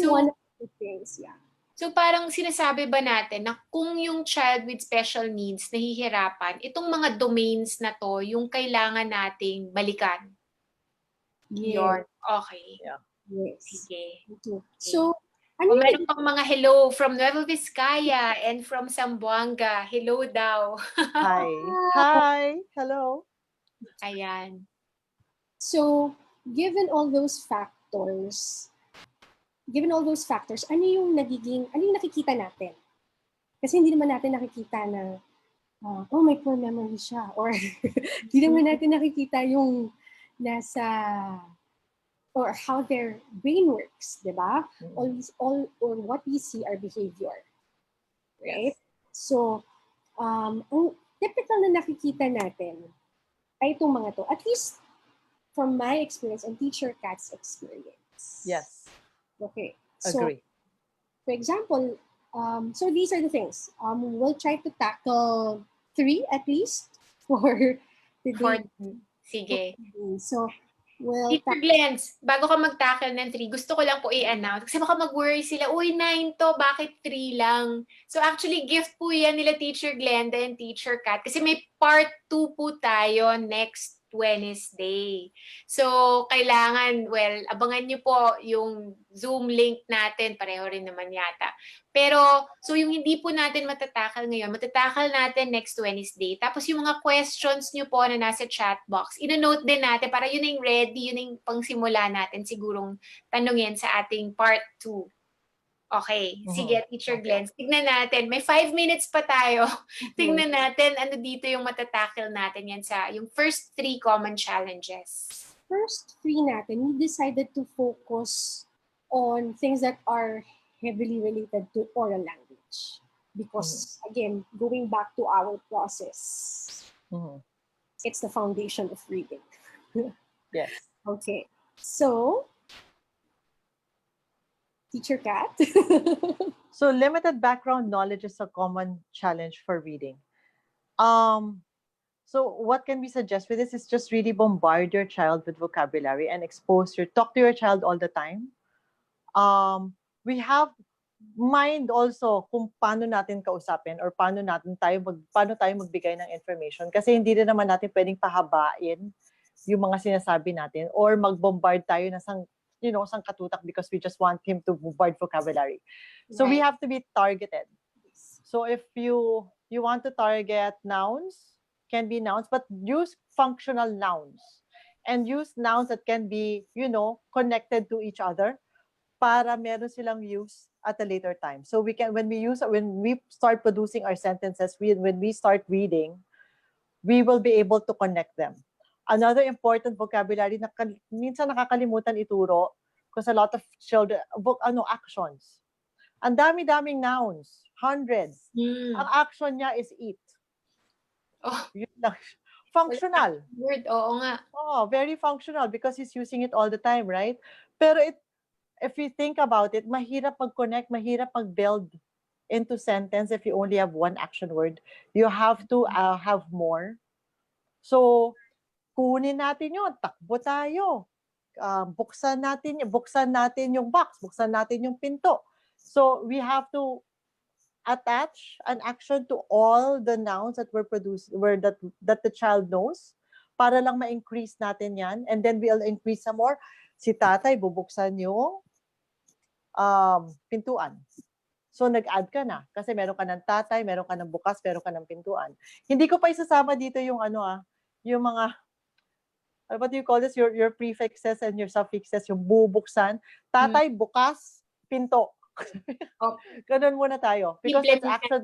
So, one of the things, yeah. So parang sinasabi ba natin na kung yung child with special needs nahihirapan, itong mga domains na to yung kailangan nating balikan? Yes. Yun. Okay. Yeah. Yes. Sige. Okay. Okay. So, meron pang mga hello from Nueva Vizcaya and from Zamboanga. Hello daw. Hi. Hi. Hello. Ayan. So, given all those factors, ano yung nakikita natin? Kasi hindi naman natin nakikita na, may poor memory siya. Or, hindi naman natin nakikita yung or how their brain works, di ba? All or what we see are behavior. Right? Yes. So, ang typical na nakikita natin ay itong mga to. At least, from my experience and Teacher Kat's experience. Yes. Okay. So, Agree. for example, so these are the things. We'll try to tackle 3 at least for today. Sige. So, Teacher Glens, bago ka mag-tackle ng 3, gusto ko lang po i-announce. Kasi baka mag-worry sila, uy, 9 to, bakit 3 lang? So actually, gift po yan nila Teacher Glenda and Teacher Kat. Kasi may part 2 po tayo next Wednesday. So, kailangan, well, abangan nyo po yung Zoom link natin. Pareho rin naman yata. Pero, so yung hindi po natin matatakal ngayon, matatakal natin next Wednesday. Tapos yung mga questions nyo po na nasa chat box, ino-note din natin para yun yung ready, yun yung pangsimula natin sigurong tanungin sa ating part 2. Okay, sige, Teacher Okay. Glenn. Tignan natin. May 5 minutes pa tayo. Tignan natin ano dito yung matatackle natin yan sa yung first 3 common challenges. First three natin, we decided to focus on things that are heavily related to oral language. Because, again, going back to our process, Mhm. it's the foundation of reading. Yes. Okay, so, Teacher Kat? So limited background knowledge is a common challenge for reading. So what can we suggest with this is just really bombard your child with vocabulary and talk to your child all the time. We have mind also kung paano natin kausapin or paano tayo magbigay ng information kasi hindi rin naman natin pwedeng pahabain yung mga sinasabi natin or mag-bombard tayo na sangkatutak because we just want him to bombard vocabulary. So we Right. have to be targeted. So if you want to target nouns, can be nouns, but use functional nouns and use nouns that can be, connected to each other para meron silang use at a later time. So when we start producing our sentences, when we start reading, we will be able to connect them. Another important vocabulary na minsan nakakalimutan ituro because a lot of children, actions. Ang dami-daming nouns, hundreds. Ang action niya is eat. Oh, Yun lang. Functional. word, oo nga. Oh, very functional because he's using it all the time, right? Pero if you think about it, mahirap mag-connect, mahirap mag-build into sentence if you only have one action word. You have to have more. So, kunin natin yun, takbo tayo. Buksan natin yung box, buksan natin yung pinto. So, we have to attach an action to all the nouns that were produced, that the child knows, para lang ma-increase natin yan. And then we'll increase some more. Si tatay, bubuksan yung pintuan. So, nag-add ka na. Kasi meron ka ng tatay, meron ka ng bukas, meron ka ng pintuan. Hindi ko pa isasama dito yung yung mga, what do you call this? Your prefixes and your suffixes, yung bubuksan. Tatay, bukas, pinto. Oh. Ganun muna tayo. Because it's Implement. action.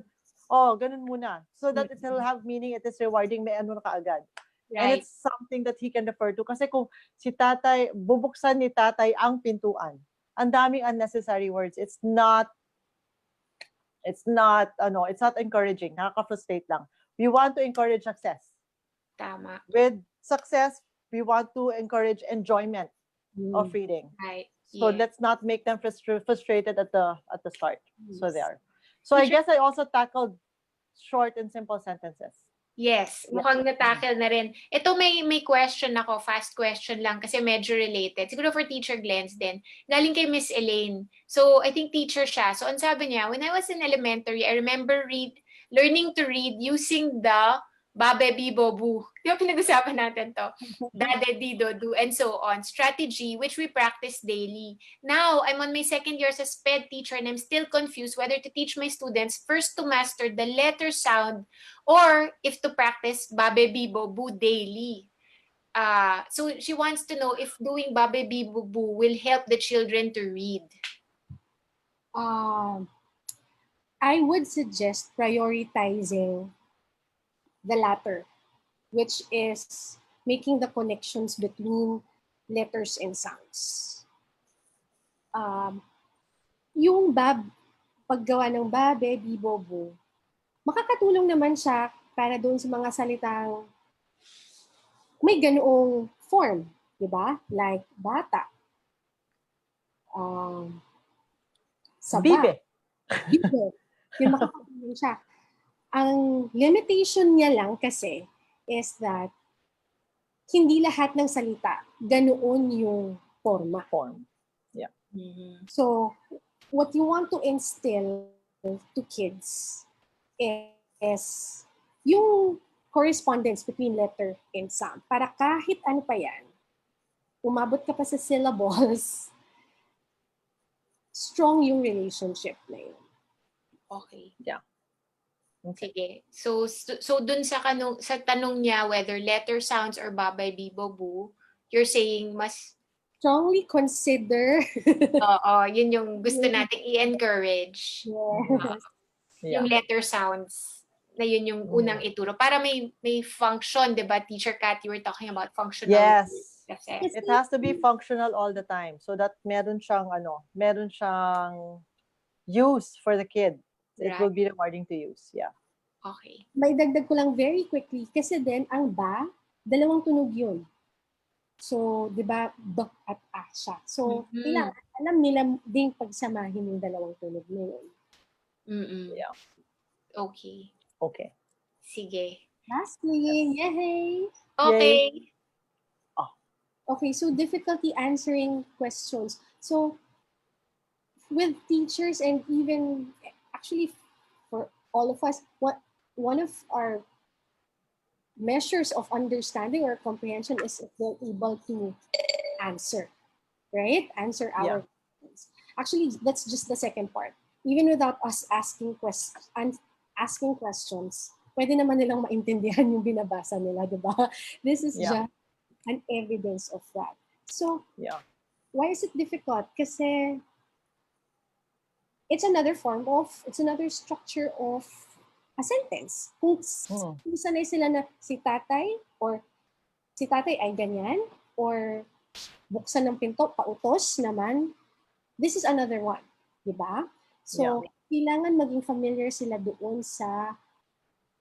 Oh, ganun muna. So that it will have meaning, it is rewarding, may ano na kaagad. And Right. it's something that he can refer to. Kasi kung si tatay, bubuksan ni tatay ang pintuan, ang daming unnecessary words. It's not encouraging. Nakaka-frustrate lang. We want to encourage success. Tama. With success, we want to encourage enjoyment of reading. Right. So Yeah. let's not make them frustrated at the start. So Yes. there. So I Teacher- guess I also tackled short and simple sentences. Yes, mukhang natackle na rin. Ito may question ako, fast question lang kasi medyo related. Siguro for Teacher Glenn's din. Galing kay Miss Elaine. So I think teacher siya. So ang sabi niya, when I was in elementary, I remember learning to read using the Babe Bibo Boo. Di ba pinag-usapan natin to? Dade Dido Do and so on. Strategy which we practice daily. Now, I'm on my second year as a SPED teacher and I'm still confused whether to teach my students first to master the letter sound or if to practice Babe Bibo Boo daily. So she wants to know if doing Babe Bibo Boo will help the children to read. I would suggest prioritizing the latter, which is making the connections between letters and sounds. Yung paggawa ng babe, bibobo, makakatulong naman siya para doon sa mga salitang may ganoong form, di ba? Like bata. Saba. Bibe. Bibe. Yung makakatulong siya. Ang limitation niya lang kasi is that hindi lahat ng salita ganoon yung forma. Yeah. So, what you want to instill to kids is yung correspondence between letter and sound. Para kahit ano pa yan, umabot ka pa sa syllables, strong yung relationship na yun. Okay. Yeah. Okay. Sige. So dun sa tanong niya whether letter sounds or babay bibo boo, you're saying mas Strongly consider. oo, yun yung gusto Yes. nating i-encourage. Yes. Yeah. Yung letter sounds na yun yung unang ituro para may function, 'di ba? Teacher Kat, you were talking about functional Yes. kasi. It has to be functional all the time so that meron siyang use for the kid. It will be rewarding to use. Yeah. Okay. May dagdag ko lang very quickly kasi din ang ba, dalawang tunog yun. So, di ba, b at a siya. So, kailangan alam nila ding pagsamahin yung dalawang tunog na yun. Yeah. Okay. Okay. Sige. Lastly, yay! Okay. Okay, so difficulty answering questions. So, with teachers and even actually for all of us, one of our measures of understanding or comprehension is if they're able to answer, right? Answer our questions. Actually, that's just the second part. Even without us asking questions, pwede naman nilang maintindihan yung binabasa nila, di ba? This is just an evidence of that. So, why is it difficult? Kasi it's another structure of a sentence. Kung sanay sila na si tatay ay ganyan, or buksan ng pinto, pautos naman, this is another one. Diba? So, kailangan maging familiar sila doon sa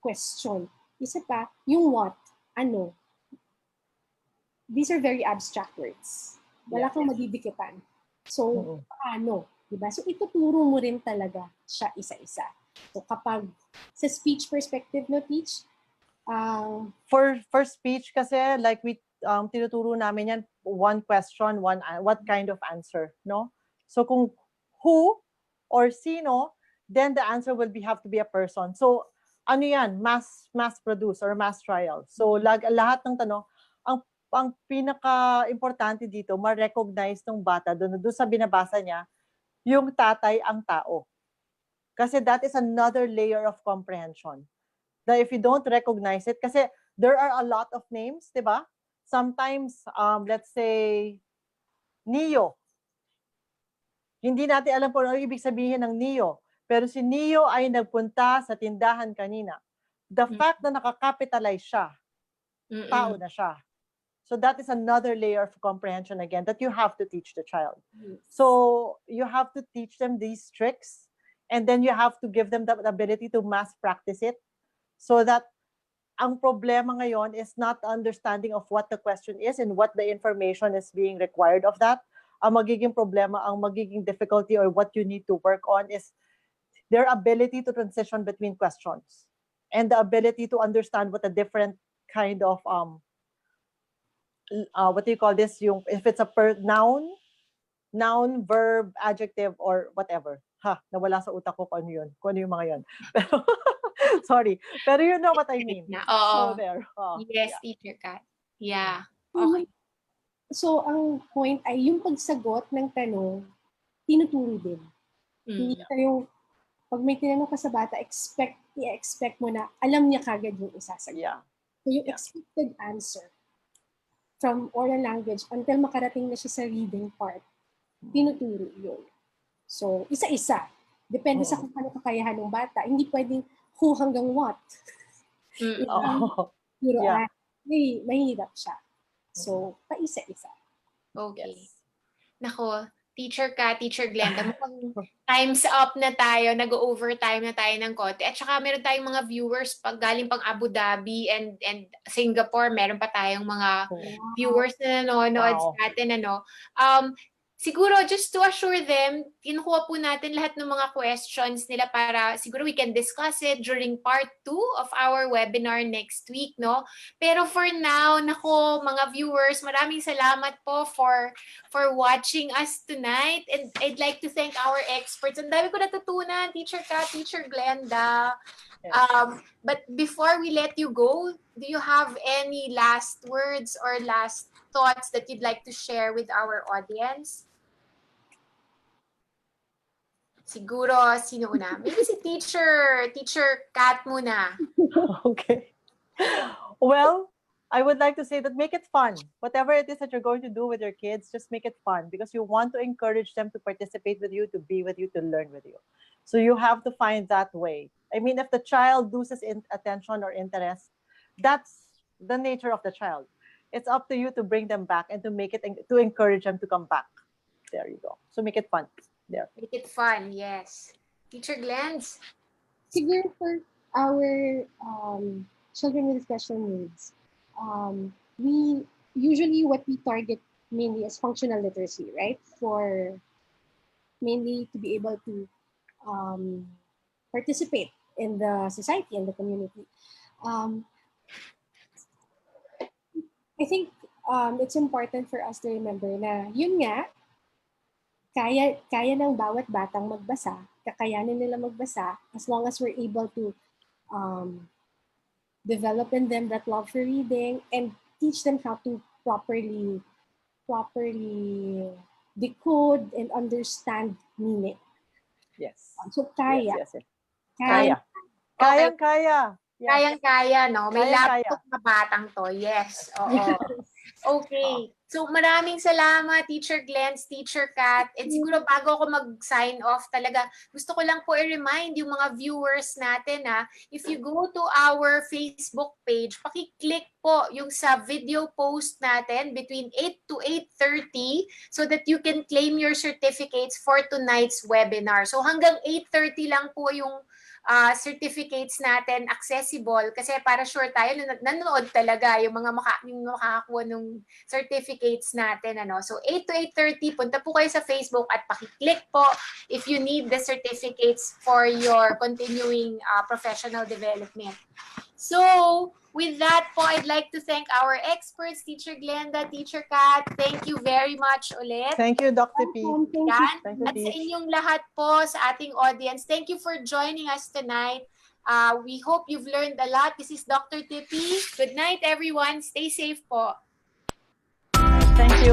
question. Isa pa, yung what, ano. These are very abstract words. Wala kang madidikitan. So, paano? Diba? So, ituturo mo rin talaga siya isa-isa. So, kapag sa speech perspective no, Peach, for speech kasi, like we tinuturo namin yan, one question, what kind of answer, no? So, kung who or sino, then the answer will have to be a person. So, ano yan? Mass produce or mass trial. So, lahat ng tanong, ang pinaka-importante dito, ma-recognize ng bata doon sa binabasa niya, yung tatay ang tao. Kasi that is another layer of comprehension. That if you don't recognize it, kasi there are a lot of names, di ba? Sometimes, let's say, Neo. Hindi natin alam kung ano ibig sabihin ng Neo. Pero si Neo ay nagpunta sa tindahan kanina. The fact na nakakapitalize siya, tao na siya. So that is another layer of comprehension again that you have to teach the child. So you have to teach them these tricks, and then you have to give them the ability to mass practice it, so that ang problema ngayon is not understanding of what the question is and what the information is being required of that. Ang magiging problema, ang magiging difficulty, or what you need to work on is their ability to transition between questions and the ability to understand what a different kind of what do you call this? Yung if it's a noun, verb, adjective, or whatever. Nawala sa utak ko kung ano yun. Kung ano yung mga yun. Pero, sorry. Pero you know what I mean. So there. Yes, Teacher Kat. Yeah. Okay. So, ang point ay yung pagsagot ng tanong, tinuturo din. Hindi yung, pag may tinanong ka sa bata, i-expect mo na alam niya kagad yung isasagot. So, yung expected answer from oral language until makarating na siya sa reading part, tinuturo yun. So, isa-isa. Depende sa kung ano kakayahan ng bata. Hindi pwedeng who hanggang what. Mahirap siya. So, paisa-isa. Okay. Nako, Teacher Kat, Teacher Glenda, mukhang time's up na tayo, nag-overtime na tayo ng konti. At saka meron tayong mga viewers galing pang Abu Dhabi and Singapore. Meron pa tayong mga viewers na nanonood sa atin. siguro just to assure them, kinukuha po natin lahat ng mga questions nila para siguro we can discuss it during part 2 of our webinar next week, no? Pero for now, nako mga viewers, maraming salamat po for watching us tonight. And I'd like to thank our experts. Ang dami ko natutunan, Teacher Kat, Teacher Glenda. Yes. But before we let you go, do you have any last words or last thoughts that you'd like to share with our audience? Siguro, sino una? Maybe si Teacher Kat muna. Okay. Well, I would like to say that make it fun. Whatever it is that you're going to do with your kids, just make it fun because you want to encourage them to participate with you, to be with you, to learn with you. So you have to find that way. I mean, if the child loses attention or interest, that's the nature of the child. It's up to you to bring them back and to make it, to encourage them to come back. There you go. So make it fun. There. Make it fun, yes. Teacher Glens? Siguro for our children with special needs, we usually what we target mainly is functional literacy, right? For mainly to be able to participate in the society and the community. I think it's important for us to remember na yun nga, kaya ng bawat batang magbasa, kakayanin nila magbasa as long as we're able to develop in them that love for reading and teach them how to properly decode and understand meaning. Yes. So kaya. Yes, yes, yes. Kaya. Kaya. Yes. Kayang-kaya, no? May Kayang-kaya. laptop na batang to. Yes, oo. Okay. So maraming salamat, Teacher Glens, Teacher Kat. And siguro bago ako mag-sign off talaga, gusto ko lang po i-remind yung mga viewers natin if you go to our Facebook page, paki-click po yung sa video post natin between 8 to 8:30 so that you can claim your certificates for tonight's webinar. So hanggang 8:30 lang po yung certificates natin accessible kasi para sure tayo nanonood talaga yung mga makakakuha ng certificates natin. So 8 to 8:30, punta po kayo sa Facebook at paki-click po if you need the certificates for your continuing professional development. So, with that po, I'd like to thank our experts, Teacher Glenda, Teacher Kat. Thank you very much ulit. Thank you, Dr. P. Yan. Thank you, At sa inyong lahat po, sa ating audience, thank you for joining us tonight. We hope you've learned a lot. This is Dr. Tippy. Good night, everyone. Stay safe po. Thank you.